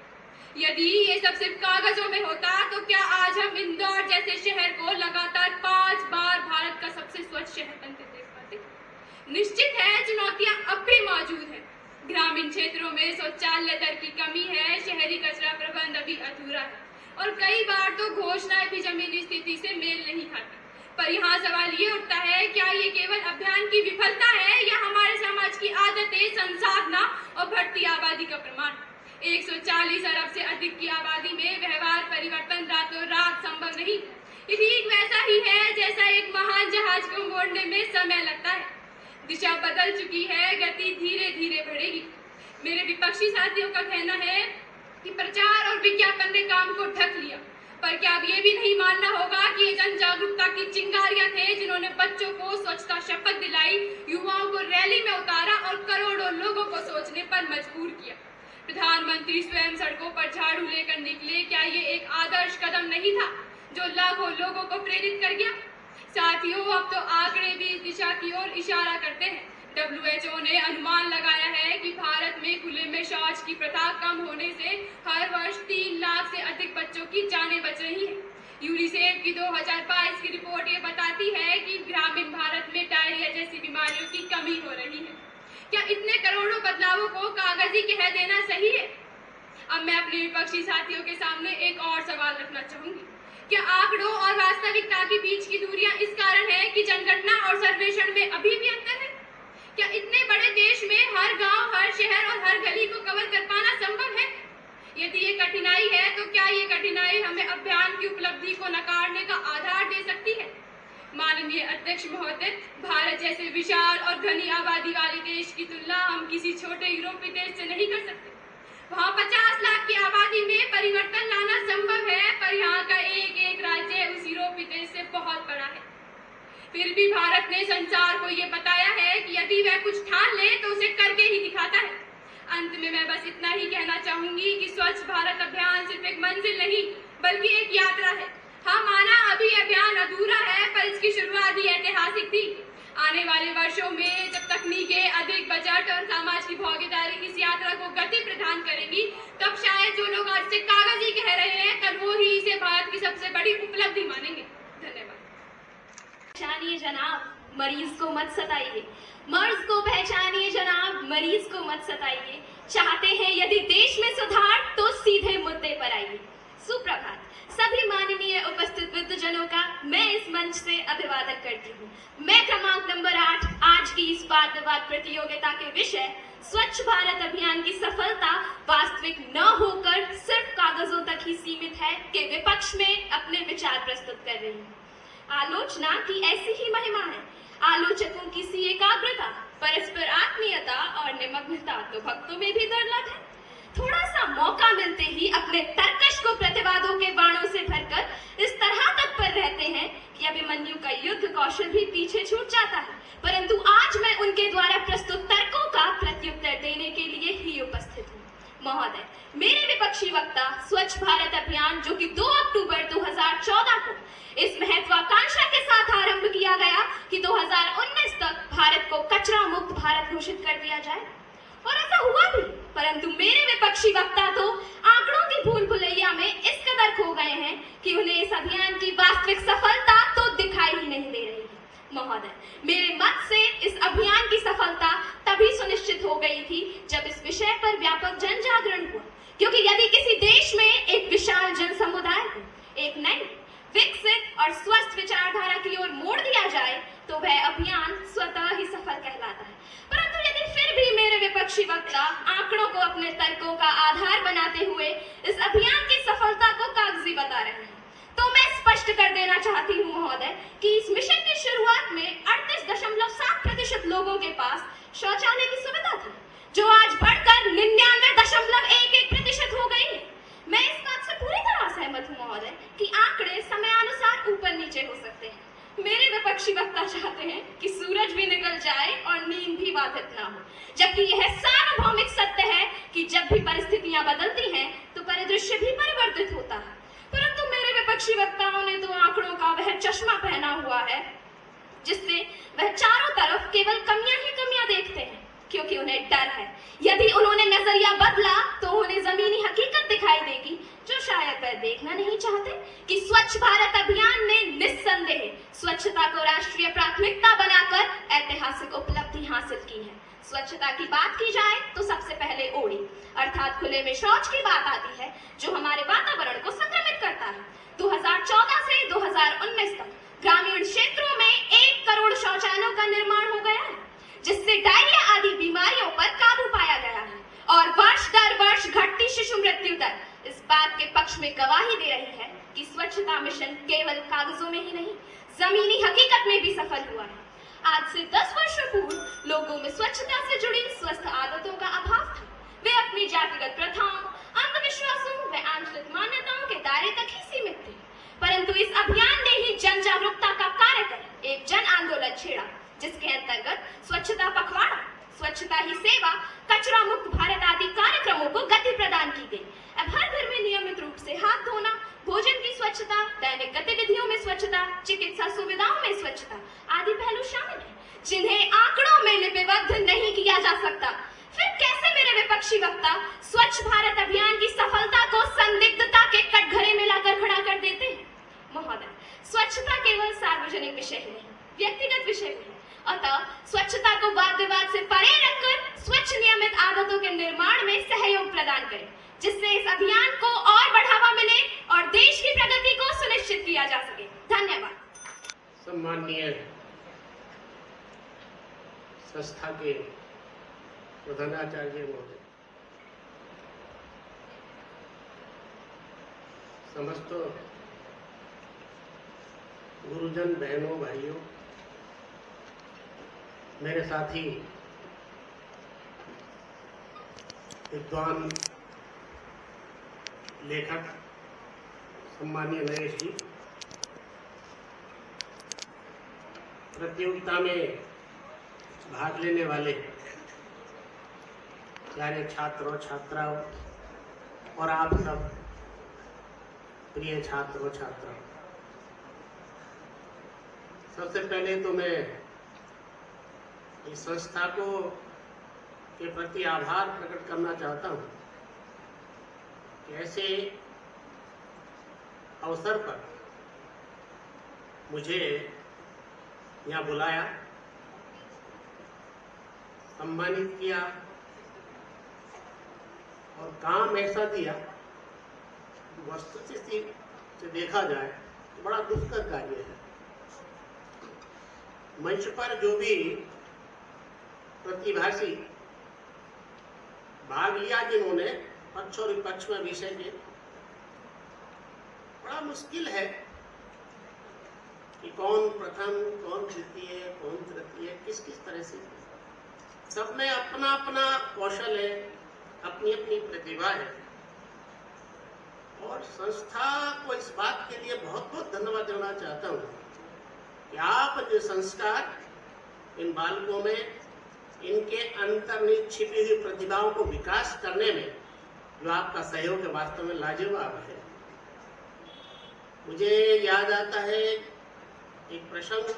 यदि ये सब सिर्फ कागजों में होता तो क्या आज हम इंदौर जैसे शहर को लगातार 5 बार भारत का सबसे स्वच्छ शहर बनते देख पाते। निश्चित है, चुनौतियां अब भी मौजूद है। ग्रामीण क्षेत्रों में शौचालय दर की कमी है, शहरी कचरा प्रबंध अभी अधूरा है और कई बार तो घोषणाएं भी जमीनी स्थिति से मेल नहीं खाती। पर यहाँ सवाल ये उठता है, क्या ये केवल अभियान की विफलता है या हमारे समाज की आदतें, संसाधना और बढ़ती आबादी का प्रमाण। 140 अरब से अधिक की आबादी में व्यवहार परिवर्तन रातों रात संभव नहीं। ये ठीक वैसा ही है जैसा एक महान जहाज को मोड़ने में समय लगता है। दिशा बदल चुकी है, गति धीरे धीरे बढ़ेगी। मेरे विपक्षी साथियों का कहना है कि प्रचार और विज्ञापन ने काम को ढक लिया, पर क्या अब ये भी नहीं मानना होगा कि ये जन जागरूकता की चिंगारियां थे जिन्होंने बच्चों को स्वच्छता शपथ दिलाई, युवाओं को रैली में उतारा और करोड़ों लोगों को सोचने पर मजबूर किया। प्रधानमंत्री स्वयं सड़कों पर झाड़ू लेकर निकले, क्या ये एक आदर्श कदम नहीं था जो लाखों लोगों को प्रेरित कर गया। साथियों, अब तो आंकड़े भी इस दिशा की ओर इशारा करते हैं। WHO ने अनुमान लगाया है कि भारत में खुले में शौच की प्रथा कम होने से हर वर्ष 3 लाख से अधिक बच्चों की जानें बच रही हैं। यूनिसेफ की 2022 की रिपोर्ट ये बताती है कि ग्रामीण भारत में डायरिया जैसी बीमारियों की कमी हो रही है। क्या इतने करोड़ों बदलावों को कागजी कह देना सही है। अब मैं अपने विपक्षी साथियों के सामने एक और सवाल रखना चाहूंगी। क्या आंकड़ों और वास्तविकता के बीच की दूरियां इस कारण है कि जनगणना और सर्वेक्षण में अभी भी अंतर है। क्या इतने बड़े देश में हर गांव, हर शहर और हर गली को कवर कर पाना संभव है। यदि ये कठिनाई है तो क्या ये कठिनाई हमें अभियान की उपलब्धि को नकारने का आधार दे सकती है। माननीय अध्यक्ष महोदय, भारत जैसे विशाल और घनी आबादी वाले देश की तुलना हम किसी छोटे यूरोपीय देश से नहीं कर सकते। वहाँ 50 लाख की आबादी में परिवर्तन लाना संभव है, पर यहाँ का एक एक राज्य उस यूरोपीय देश से बहुत बड़ा है। फिर भी भारत ने संसार को ये बताया है कि यदि वह कुछ ठान ले तो उसे करके ही दिखाता है। अंत में मैं बस इतना ही कहना चाहूंगी कि स्वच्छ भारत अभियान सिर्फ मंजिल नहीं बल्कि एक यात्रा है। हाँ, माना अभी अभियान अधूरा है, पर इसकी शुरुआत ही ऐतिहासिक थी। आने वाले वर्षों में जब तकनीकें अधिक बजट और समाज की भागीदारी इस यात्रा को गति प्रदान करेंगी, तब शायद जो लोग आज से कागज ही कह रहे हैं, कल वो ही इसे भारत की सबसे बड़ी उपलब्धि मानेंगे। धन्यवाद। पहचानिए जनाब, मरीज को मत सताइए। मर्ज को पहचानिए जनाब, मरीज को मत सताइए। चाहते हैं यदि देश में सुधार तो सीधे मुद्दे पर आइए। सुप्रभात सभी माननीय उपस्थित वृद्धजनों का मैं इस मंच से अभिवादन करती हूँ। मैं क्रमांक नंबर 8 आज की इस वाद विवाद प्रतियोगिता के विषय स्वच्छ भारत अभियान की सफलता वास्तविक न होकर सिर्फ कागजों तक ही सीमित है के विपक्ष में अपने विचार प्रस्तुत कर रही हूँ। आलोचना की ऐसी ही महिमा है। आलोचकों की सी एकाग्रता, परस्पर आत्मीयता और निमग्नता तो भक्तों में भी दुर्लभ है। थोड़ा सा मौका मिलते ही अपने तर्कश को प्रतिवादों के बाणों से भरकर इस तरह तत्पर रहते हैं कि अभिमन्यु का युद्ध कौशल भी पीछे छूट जाता है। परंतु आज मैं उनके द्वारा प्रस्तुत तर्कों का प्रत्युत्तर देने के लिए ही उपस्थित हूँ। महोदय, मेरे विपक्षी वक्ता स्वच्छ भारत अभियान जो कि 2 अक्टूबर 2014 को इस महत्वाकांक्षा के साथ आरंभ किया गया कि 2019 तक भारत को कचरा मुक्त भारत घोषित कर दिया जाए, और ऐसा हुआ भी। परंतु मेरे विपक्षी वक्ता तो आंकड़ों की भूल भुलैया में इस कदर खो गए हैं कि उन्हें इस अभियान की वास्तविक सफलता तो दिखाई ही नहीं दे रही है। महोदय, मेरे मत से इस अभियान की सफलता तभी सुनिश्चित हो गई थी जब इस विषय पर व्यापक जन जागरण हुआ, क्योंकि यदि किसी देश में एक विशाल जन समुदाय को एक नई विकसित और स्वस्थ विचारधारा की ओर मोड़ दिया जाए तो वह अभियान स्वतः ही सफल कहलाता है। परंतु यदि फिर भी मेरे विपक्षी वक्ता आंकड़ों को अपने तर्कों का आधार बनाते हुए इस अभियान की सफलता को कागजी बता रहे हैं, तो मैं स्पष्ट कर देना चाहती हूँ महोदय कि इस मिशन की शुरुआत में 38.7% लोगों के पास शौचालय की सुविधा थी, जो आज बढ़कर 99.11% हो गई है। मैं इस बात से पूरी तरह सहमत हूँ महोदय कि आंकड़े समयानुसार ऊपर नीचे हो सकते हैं। मेरे विपक्षी वक्ता चाहते हैं कि सूरज भी निकल जाए और नींद भी बाधित ना हो, जबकि यह सार्वभौमिक सत्य है कि जब भी परिस्थितियां बदलती हैं तो परिदृश्य भी परिवर्तित होता है। परंतु मेरे विपक्षी वक्ताओं ने तो आंकड़ों का वह चश्मा पहना हुआ है जिससे वह चारों तरफ केवल कमियां ही कमियां देखते हैं, क्योंकि उन्हें डर है यदि उन्होंने नजरिया बदला तो उन्हें जमीनी हकीकत दिखाई देगी, जो शायद वह देखना नहीं चाहते कि स्वच्छ भारत अभियान ने निस्संदेह स्वच्छता को राष्ट्रीय प्राथमिकता बनाकर ऐतिहासिक उपलब्धि हासिल की है। स्वच्छता की बात की जाए तो सबसे पहले ओडी अर्थात खुले में शौच की बात आती है, जो हमारे वातावरण को संक्रमित करता है। 2014 से 2019 तक ग्रामीण क्षेत्रों में 1 करोड़ शौचालयों का निर्माण हो गया है, जिससे डायरिया आदि बीमारियों पर काबू पाया गया है, और वर्ष दर वर्ष घटती शिशु मृत्यु दर इस बात के पक्ष में गवाही दे रही है कि स्वच्छता मिशन केवल कागजों में ही नहीं, जमीनी हकीकत में भी सफल हुआ है। आज से 10 वर्षों पूर्व लोगों में स्वच्छता से जुड़ी स्वस्थ आदतों का अभाव था। वे अपनी जातिगत प्रथाओं, अंधविश्वासों व आंचलिक मान्यताओं के दायरे तक ही सीमित थे। परंतु इस अभियान ने ही जन जागरूकता का कार्य कर एक जन आंदोलन छेड़ा, जिसके अंतर्गत स्वच्छता पखवाड़ा, स्वच्छता ही सेवा, कचरा मुक्त भारत आदि कार्यक्रमों को गति प्रदान की गई। अब हर घर में नियमित रूप से हाथ धोना, भोजन की स्वच्छता, दैनिक गतिविधियों में स्वच्छता, चिकित्सा सुविधाओं में स्वच्छता आदि पहलू शामिल हैं, जिन्हें आंकड़ों में लिपिबद्ध नहीं किया जा सकता। फिर कैसे मेरे विपक्षी वक्ता स्वच्छ भारत अभियान की सफलता को संदिग्धता के कटघरे में लाकर खड़ा कर देते हैं? महोदय, स्वच्छता केवल सार्वजनिक विषय ही नहीं, व्यक्तिगत विषय भी है। अतः स्वच्छता को वाद विवाद से परे रखकर स्वच्छ नियमित आदतों के निर्माण में सहयोग प्रदान करें, जिससे इस अभियान को और बढ़ावा मिले और देश की प्रगति को सुनिश्चित किया जा सके। धन्यवाद। सम्माननीय संस्था के प्रधानाचार्य महोदय, समस्त गुरुजन, बहनों, भाइयों, मेरे साथी विद्वान लेखक सम्मानीय नरेश जी, प्रतियोगिता में भाग लेने वाले प्यारे छात्रों, छात्राओं और आप सब प्रिय छात्रों छात्रा, सबसे पहले तो मैं इस संस्था को के प्रति आभार प्रकट करना चाहता हूँ कि ऐसे अवसर पर मुझे यहाँ बुलाया, सम्मानित किया और काम ऐसा दिया, वस्तुस्थिति से देखा जाए तो बड़ा दुष्कर कार्य है। मंच पर जो भी प्रतिभागी भाग लिया, जिन्होंने पक्ष और विपक्ष में विषय के, बड़ा मुश्किल है कि कौन प्रथम, कौन द्वितीय, कौन तृतीय, किस किस तरह से। सब में अपना अपना कौशल है, अपनी अपनी प्रतिभा है और संस्था को इस बात के लिए बहुत बहुत धन्यवाद देना चाहता हूँ कि आप जो संस्कार इन बालकों में, इनके अंतर्निहित छिपी हुई प्रतिभाओं को विकास करने में जो आपका सहयोग है, वास्तव में लाजवाब है। मुझे याद आता है एक प्रसंग,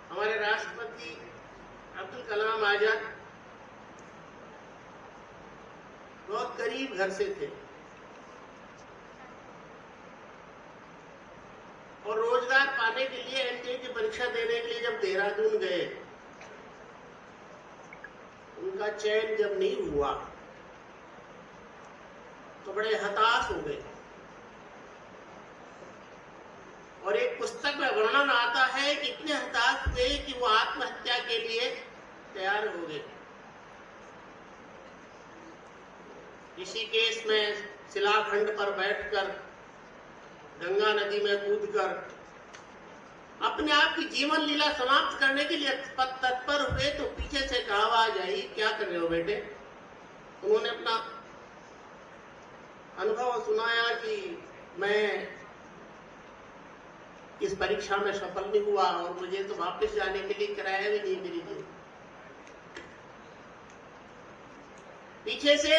हमारे राष्ट्रपति अब्दुल कलाम आजाद बहुत गरीब घर से थे और रोजगार पाने के लिए एनडीए की परीक्षा देने के लिए जब देहरादून गए, उनका चयन जब नहीं हुआ तो बड़े हताश हो गए और एक पुस्तक में वर्णन आता है कि इतने हताश हुए कि वो आत्महत्या के लिए तैयार हो गए। ऋषिकेश में शिलाखंड पर बैठकर, गंगा नदी में कूदकर अपने आप की जीवन लीला समाप्त करने के लिए तत्पर हुए तो पीछे से एक आवाज आई, क्या कर रहे हो बेटे? उन्होंने अपना अनुभव सुनाया कि मैं इस परीक्षा में सफल नहीं हुआ और मुझे तो वापस जाने के लिए किराया भी नहीं मिली थी। पीछे से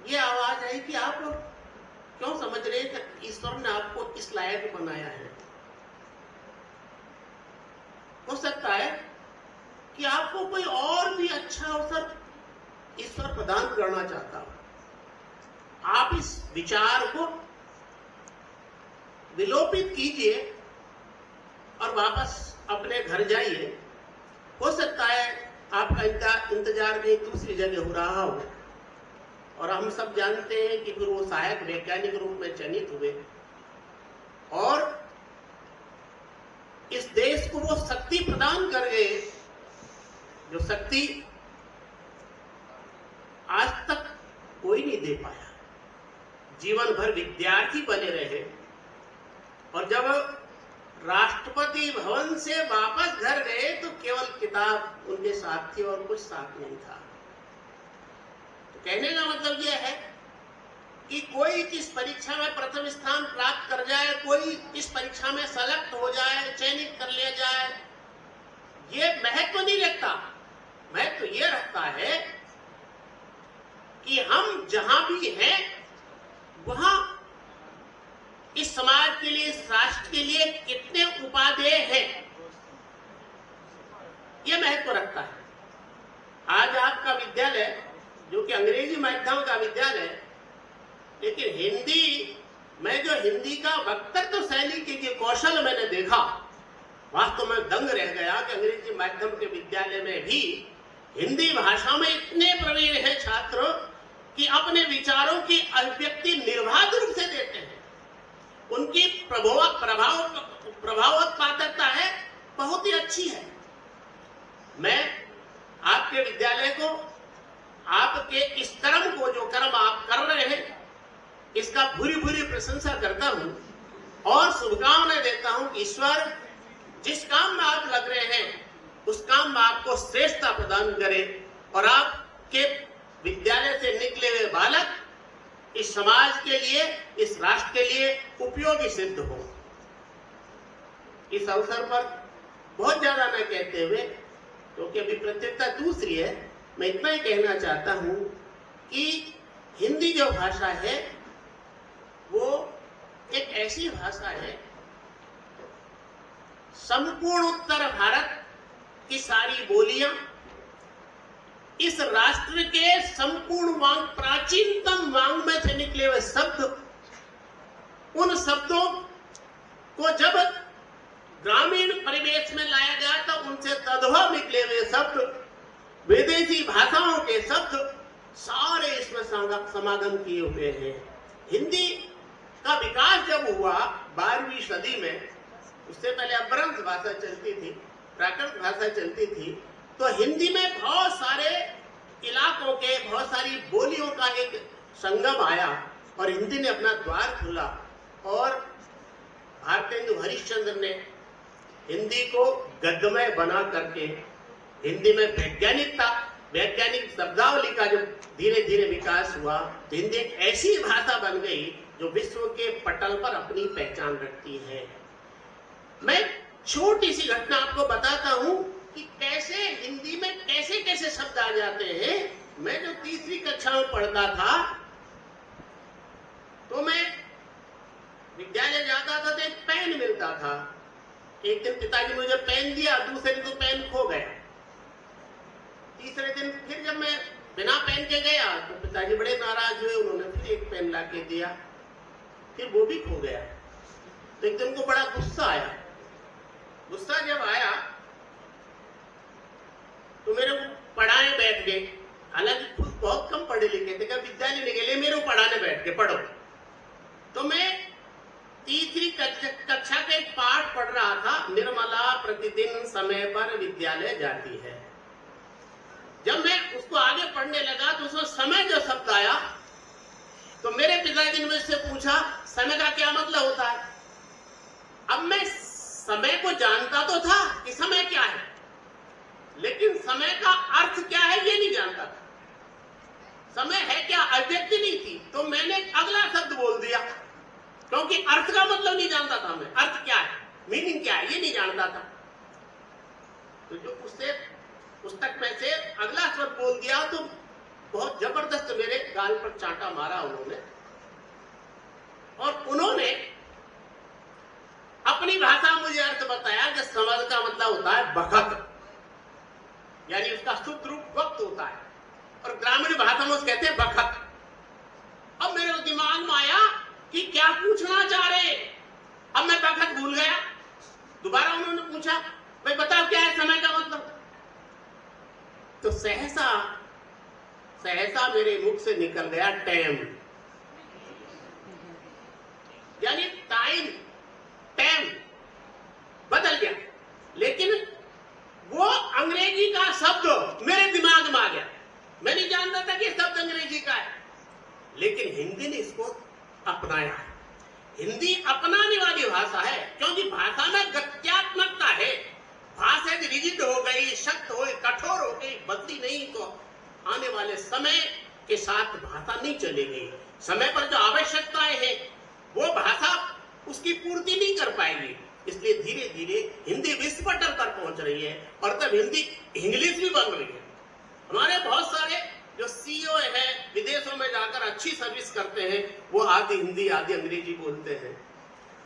ये आवाज आई कि आप क्यों समझ रहे हैं कि ईश्वर ने आपको इस लायक बनाया है? हो सकता है कि आपको कोई और भी अच्छा अवसर ईश्वर प्रदान करना चाहता हो। आप इस विचार को विलोपित कीजिए और वापस अपने घर जाइए। हो सकता है आपका इंतजार कहीं दूसरी जगह हो रहा हो और हम सब जानते हैं कि फिर वो सहायक वैज्ञानिक रूप में चयनित हुए और इस देश को वो शक्ति प्रदान कर गए जो शक्ति आज तक कोई नहीं दे पाया। जीवन भर विद्यार्थी बने रहे और जब राष्ट्रपति भवन से वापस घर गए तो केवल किताब उनके साथ थी और कुछ साथ नहीं था। तो कहने का मतलब यह है कि कोई इस परीक्षा में प्रथम स्थान प्राप्त कर जाए, कोई इस परीक्षा में सेलेक्ट हो जाए, चयनित कर लिया जाए, ये महत्व नहीं रखता। महत्व ये रखता है कि हम जहां भी हैं वहां इस समाज के लिए, इस राष्ट्र के लिए कितने उपादेय हैं, यह महत्व रखता है। आज आपका विद्यालय जो कि अंग्रेजी माध्यम का विद्यालय है, लेकिन हिंदी में जो हिंदी का वक्तृत्व शैली के कौशल मैंने देखा, वास्तव में दंग रह गया कि अंग्रेजी माध्यम के विद्यालय में भी हिंदी भाषा में इतने प्रवीण हैं छात्र कि अपने विचारों की अभिव्यक्ति निर्बाध रूप से देते हैं। उनकी प्रभावोत्पादकता है बहुत ही अच्छी है। मैं आपके विद्यालय को, आपके इस कर्म को, जो कर्म आप कर रहे हैं, इसका भूरी भूरी प्रशंसा करता हूं और शुभकामनाएं देता हूं कि ईश्वर जिस काम में आप लग रहे हैं उस काम में आपको श्रेष्ठता प्रदान करे और आपके विद्यालय से निकले हुए बालक इस समाज के लिए, इस राष्ट्र के लिए उपयोगी सिद्ध हो। इस अवसर पर बहुत ज्यादा न कहते हुए, क्योंकि अभी प्रतियोगिता दूसरी है, मैं इतना ही कहना चाहता हूं कि हिंदी जो भाषा है वो एक ऐसी भाषा है, संपूर्ण उत्तर भारत की सारी बोलियां, इस राष्ट्र के संपूर्ण वांग, प्राचीनतम वांग में से निकले हुए शब्द, उन शब्दों को जब ग्रामीण परिवेश में लाया गया तो उनसे तद्भव निकले हुए शब्द, विदेशी भाषाओं के शब्द सारे इसमें समागम किए हुए हैं। हिंदी का विकास जब हुआ 12वीं सदी में, उससे पहले अपभ्रंश भाषा चलती थी, प्राकृत भाषा चलती थी, तो हिंदी में बहुत सारे इलाकों के, बहुत सारी बोलियों का एक संगम आया और हिंदी ने अपना द्वार खोला। और भारतेंदु हरिश्चंद्र ने हिंदी को गद्यमय बना करके हिंदी में वैज्ञानिक शब्दावली का जो धीरे धीरे विकास हुआ, तो हिंदी एक ऐसी भाषा बन गई जो विश्व के पटल पर अपनी पहचान रखती है। मैं छोटी सी घटना आपको बताता हूं कि कैसे हिंदी में कैसे कैसे शब्द आ जाते हैं। मैं जो 3री कक्षा में पढ़ता था तो मैं विद्यालय जाता था तो एक पेन मिलता था। एक दिन पिताजी मुझे पेन दिया, दूसरे दिन तो पेन खो गया। तीसरे दिन फिर जब मैं बिना पेन के गया तो पिताजी बड़े नाराज हुए, उन्होंने फिर एक पेन ला के दिया, फिर वो भी खो गया। तो एक दिन को बड़ा गुस्सा आया। गुस्सा जब आया तो मेरे को पढ़ाने बैठ गए। हालांकि खुद बहुत कम पढ़े लिखे थे, क्या विद्यालय में गए, मेरे को पढ़ाने बैठ गए, पढ़ो। तो मैं 3री कक्षा के पाठ पढ़ रहा था, निर्मला प्रतिदिन समय पर विद्यालय जाती है। जब मैं उसको आगे पढ़ने लगा तो उसमें समय जो शब्द आया तो मेरे पिताजी ने मुझसे पूछा समय का क्या मतलब होता है। अब मैं समय को जानता तो था कि समय क्या है, लेकिन समय का अर्थ क्या है ये नहीं जानता था। समय है क्या अभिव्यक्ति नहीं थी, तो मैंने अगला शब्द बोल दिया, क्योंकि अर्थ का मतलब नहीं जानता था मैं। अर्थ क्या है, मीनिंग क्या है, ये नहीं जानता था। तो जो उससे पुस्तक में से अगला शब्द बोल दिया तो बहुत जबरदस्त मेरे गाल पर चांटा मारा उन्होंने। और उन्होंने अपनी भाषा में मुझे अर्थ बताया कि समय का मतलब होता है वक्त, यानी उसका शुद्ध रूप वक्त होता है, और ग्रामीण भाषा में उसको कहते हैं वक्त। अब मेरे दिमाग में आया कि क्या पूछना चाह रहे। अब मैं वक्त भूल गया। दोबारा उन्होंने पूछा भाई बताओ क्या है समय का मतलब। तो सहसा मेरे मुख से निकल गया टाइम, यानी टाइम बदल गया। लेकिन वो अंग्रेजी का शब्द मेरे दिमाग में आ गया। मैं नहीं जानता था कि शब्द अंग्रेजी का है, लेकिन हिंदी ने इसको अपनाया है। हिंदी अपनाने वाली भाषा है, क्योंकि भाषा में गत्यात्मकता है। भाषा यदि रिजिड हो गई, सख्त हो गई, कठोर हो गई, बदली नहीं तो आने वाले समय के साथ भाषा नहीं चलेगी। समय पर जो आवश्यकताएं हैं वो भाषा उसकी पूर्ति नहीं कर पाएगी। इसलिए धीरे धीरे हिंदी विश्व पटल पर पहुंच रही है, और तब हिंदी इंग्लिश भी बन रही है। हमारे बहुत सारे जो सीईओ हैं, विदेशों में जाकर अच्छी सर्विस करते हैं, वो आधी हिंदी आधी अंग्रेजी बोलते हैं।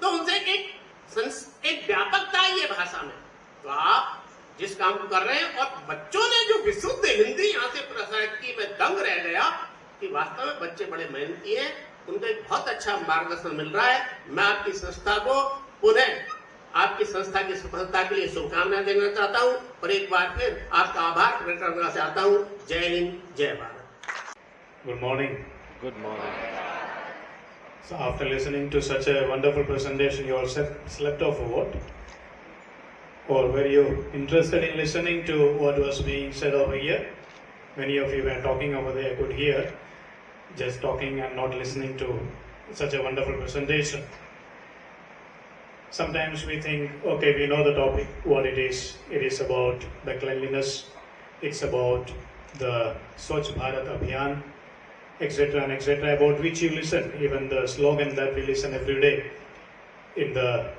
तो उनसे एक व्यापकता है ये भाषा में। तो आप जिस काम को कर रहे हैं, और बच्चों ने जो विशुद्ध हिंदी यहाँ से प्रसारित की, मैं दंग रह गया कि वास्तव में बच्चे बड़े मेहनती हैं, उनको एक बहुत अच्छा मार्गदर्शन मिल रहा है। मैं आपकी संस्था को पुनः आपकी संस्था की सफलता के लिए शुभकामनाएं देना चाहता हूं, और एक बार फिर आपका आभार प्रकट करना चाहता हूं। जय हिंद, जय Bharat. Good morning. Good morning. So after listening to such a wonderful presentation, you all slept off or what? Or were you interested in listening to what was being said over here? Many of you were talking over there, I could hear, just talking and not listening to such a wonderful presentation. Sometimes we think, okay, we know the topic, what it is. It is about the cleanliness, it's about the Swachh Bharat Abhiyan, etc. and etc. about which you listen, even the slogan that we listen every day in the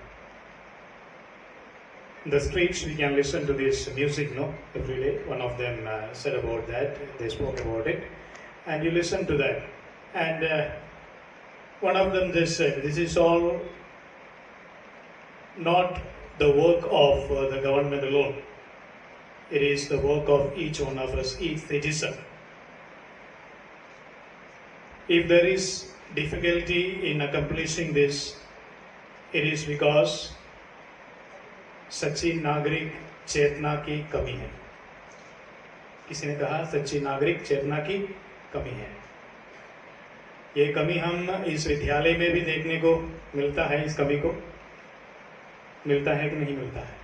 streets. We can listen to this music, no, every day. One of them said about that, they spoke about it, and you listen to that. And one of them just said, this is all not the work of the government alone. It is the work of each one of us, each citizen. If there is difficulty in accomplishing this, it is because सच्ची नागरिक चेतना की कमी है. किसी ने कहा सच्ची नागरिक चेतना की कमी है. ये कमी हम इस विद्यालय में भी देखने को मिलता है. इस कमी को मिलता है कि नहीं मिलता है?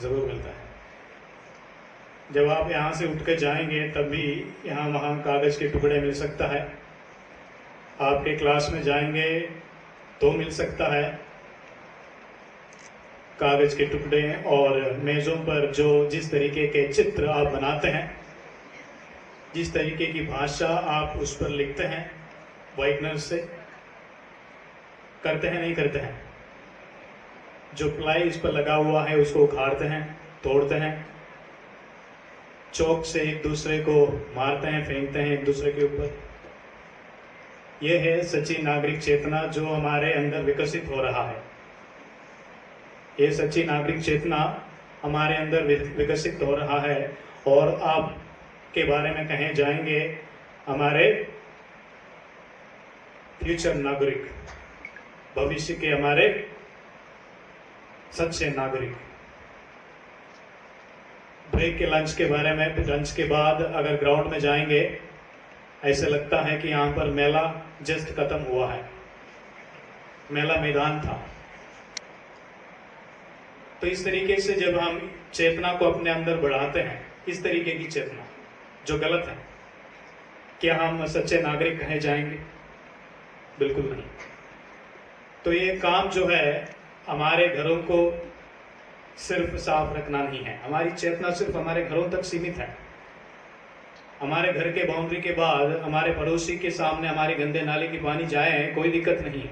जरूर मिलता है. जब आप यहाँ से उठ के जाएंगे तब भी यहाँ वहाँ कागज के टुकड़े मिल सकता है. आपके क्लास में जाएंगे तो मिल सकता है कागज के टुकड़े. और मेजों पर जो जिस तरीके के चित्र आप बनाते हैं, जिस तरीके की भाषा आप उस पर लिखते हैं, व्हाइटनर से करते हैं नहीं करते हैं? जो प्लाई इस पर लगा हुआ है उसको उखाड़ते हैं, तोड़ते हैं, चौक से एक दूसरे को मारते हैं, फेंकते हैं एक दूसरे के ऊपर. यह है सच्ची नागरिक चेतना जो हमारे अंदर विकसित हो रहा है. ये सच्ची नागरिक चेतना हमारे अंदर विकसित हो रहा है. और आप के बारे में कहे जाएंगे हमारे फ्यूचर नागरिक, भविष्य के हमारे सच्चे नागरिक. ब्रेक के लंच के बारे में, लंच के बाद अगर ग्राउंड में जाएंगे ऐसे लगता है कि यहाँ पर मेला जस्ट खत्म हुआ है, मेला मैदान था. तो इस तरीके से जब हम चेतना को अपने अंदर बढ़ाते हैं, इस तरीके की चेतना जो गलत है, क्या हम सच्चे नागरिक कहे जाएंगे? बिल्कुल नहीं. तो ये काम जो है हमारे घरों को सिर्फ साफ रखना नहीं है. हमारी चेतना सिर्फ हमारे घरों तक सीमित है. हमारे घर के बाउंड्री के बाद हमारे पड़ोसी के सामने हमारे गंदे नाले की पानी जाए, कोई दिक्कत नहीं है.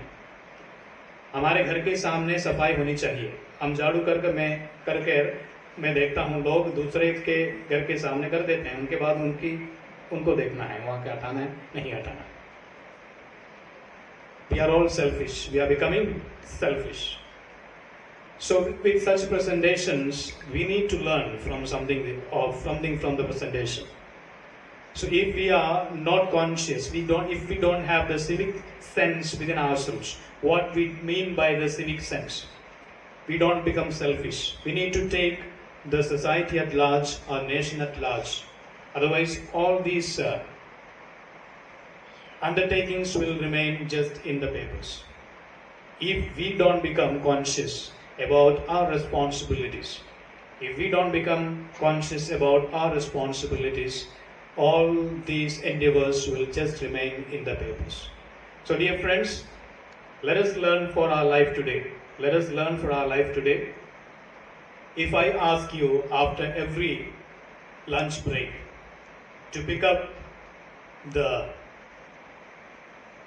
हमारे घर के सामने सफाई होनी चाहिए. हम झाड़ू करके मैं देखता हूँ लोग दूसरे के घर के सामने कर देते हैं, उनके बाद उनको देखना है वहां क्या हटाना है, नहीं हटाना. We are all selfish. We are becoming selfish. So with such presentations, we need to learn from something from the presentation. So if we are not conscious, if we don't have the civic sense within ourselves, what we mean by the civic sense, we don't become selfish. We need to take the society at large, our nation at large. Otherwise, all these undertakings will remain just in the papers. If we don't become conscious about our responsibilities, if we don't become conscious about our responsibilities, all these endeavors will just remain in the papers. So dear friends, let us learn for our life today. Let us learn for our life today. If I ask you after every lunch break to pick up the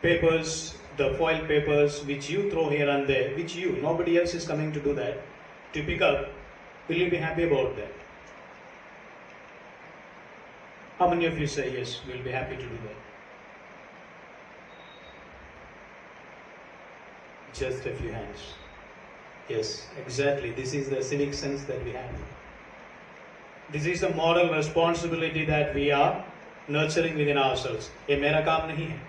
papers, the foil papers which you throw here and there, which nobody else is coming to do that, to pick up, will you be happy about that? How many of you say yes, we'll be happy to do that? Just a few hands. Yes, exactly. This is the civic sense that we have. This is a moral responsibility that we are nurturing within ourselves. ये मेरा काम नहीं है.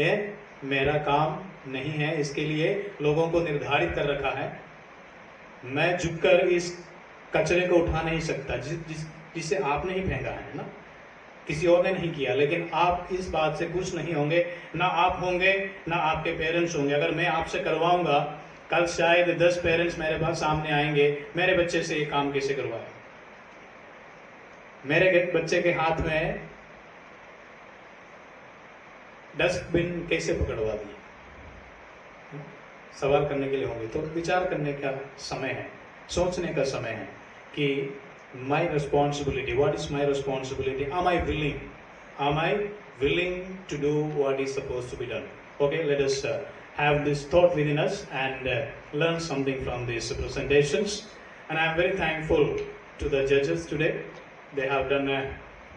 ये मेरा काम नहीं है. इसके लिए लोगों को निर्धारित कर रखा है. मैं झुककर इस कचरे को उठा नहीं सकता जिसे आपने ही फेंका है ना, किसी और ने नहीं किया. लेकिन आप इस बात से खुश नहीं होंगे, ना आप होंगे ना आपके पेरेंट्स होंगे. अगर मैं आपसे करवाऊंगा, कल शायद 10 पेरेंट्स मेरे पास सामने आएंगे, मेरे बच्चे से ये काम कैसे करवाए, मेरे बच्चे के हाथ में डस्टबिन कैसे पकड़वा दिए. सवाल करने के लिए होंगे. तो विचार करने का समय है, सोचने का समय है कि my responsibility, what is my responsibility? Am I willing to do what is supposed to be done? Okay, let us have this thought within us and learn something from these presentations. And I am very thankful to the judges today. They have done a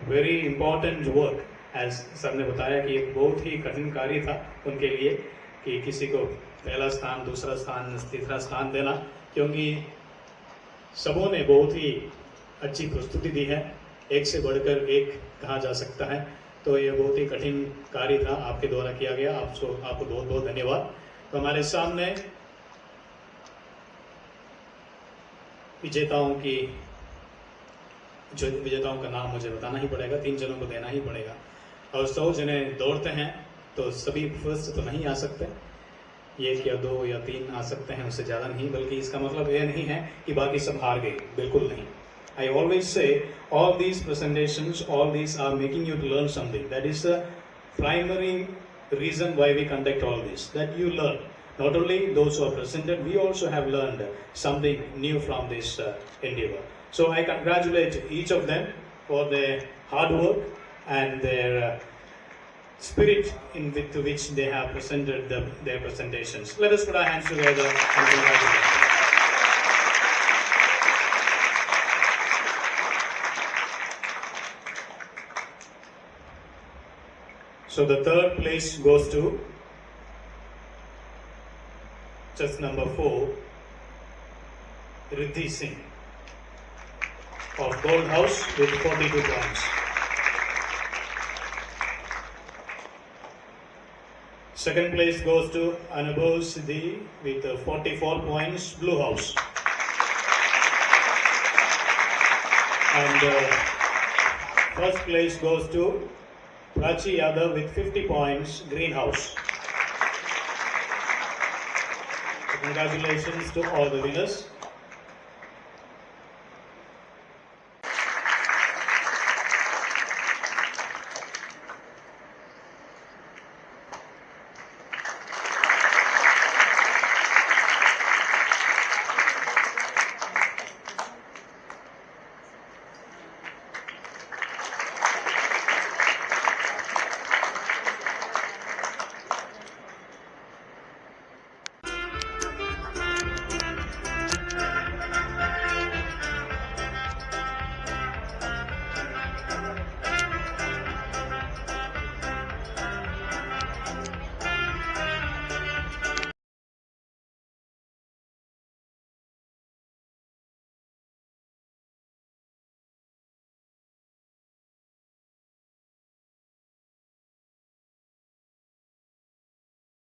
very important work as sir ने बताया कि एक बहुत ही कठिन कार्य था उनके लिए कि किसी को पहला स्थान, दूसरा स्थान, तीसरा स्थान देना, क्योंकि सबों ने बहुत ही अच्छी प्रस्तुति दी है, एक से बढ़कर एक कहा जा सकता है। तो ये बहुत ही कठिन कार्य था, आपके द्वारा किया गया। आपको बहुत बहुत धन्यवाद। तो हमारे सामने विजेताओं का नाम मुझे बताना ही पड़ेगा, 3 जनों को देना ही पड़ेगा। और 100 जने दौड़ते हैं तो सभी फर्स्ट तो नहीं आ सकते, 1 या 2 या 3 आ सकते हैं, उससे ज्यादा नहीं। बल्कि इसका मतलब यह नहीं है कि बाकी सब हार गए, बिल्कुल नहीं। I always say all these presentations, all these are making you to learn something. That is the primary reason why we conduct all this, that you learn. Not only those who are presented, we also have learned something new from this endeavor. So I congratulate each of them for their hard work and their spirit with which they have presented their presentations. Let us put our hands together and congratulate them. So the third place goes to just number 4, Riddhi Singh of Gold House with 42 points. Second place goes to Anubhav Siddhi with 44 points, Blue House. And first place goes to Prachi Yadav with 50 points, Greenhouse. Congratulations to all the winners.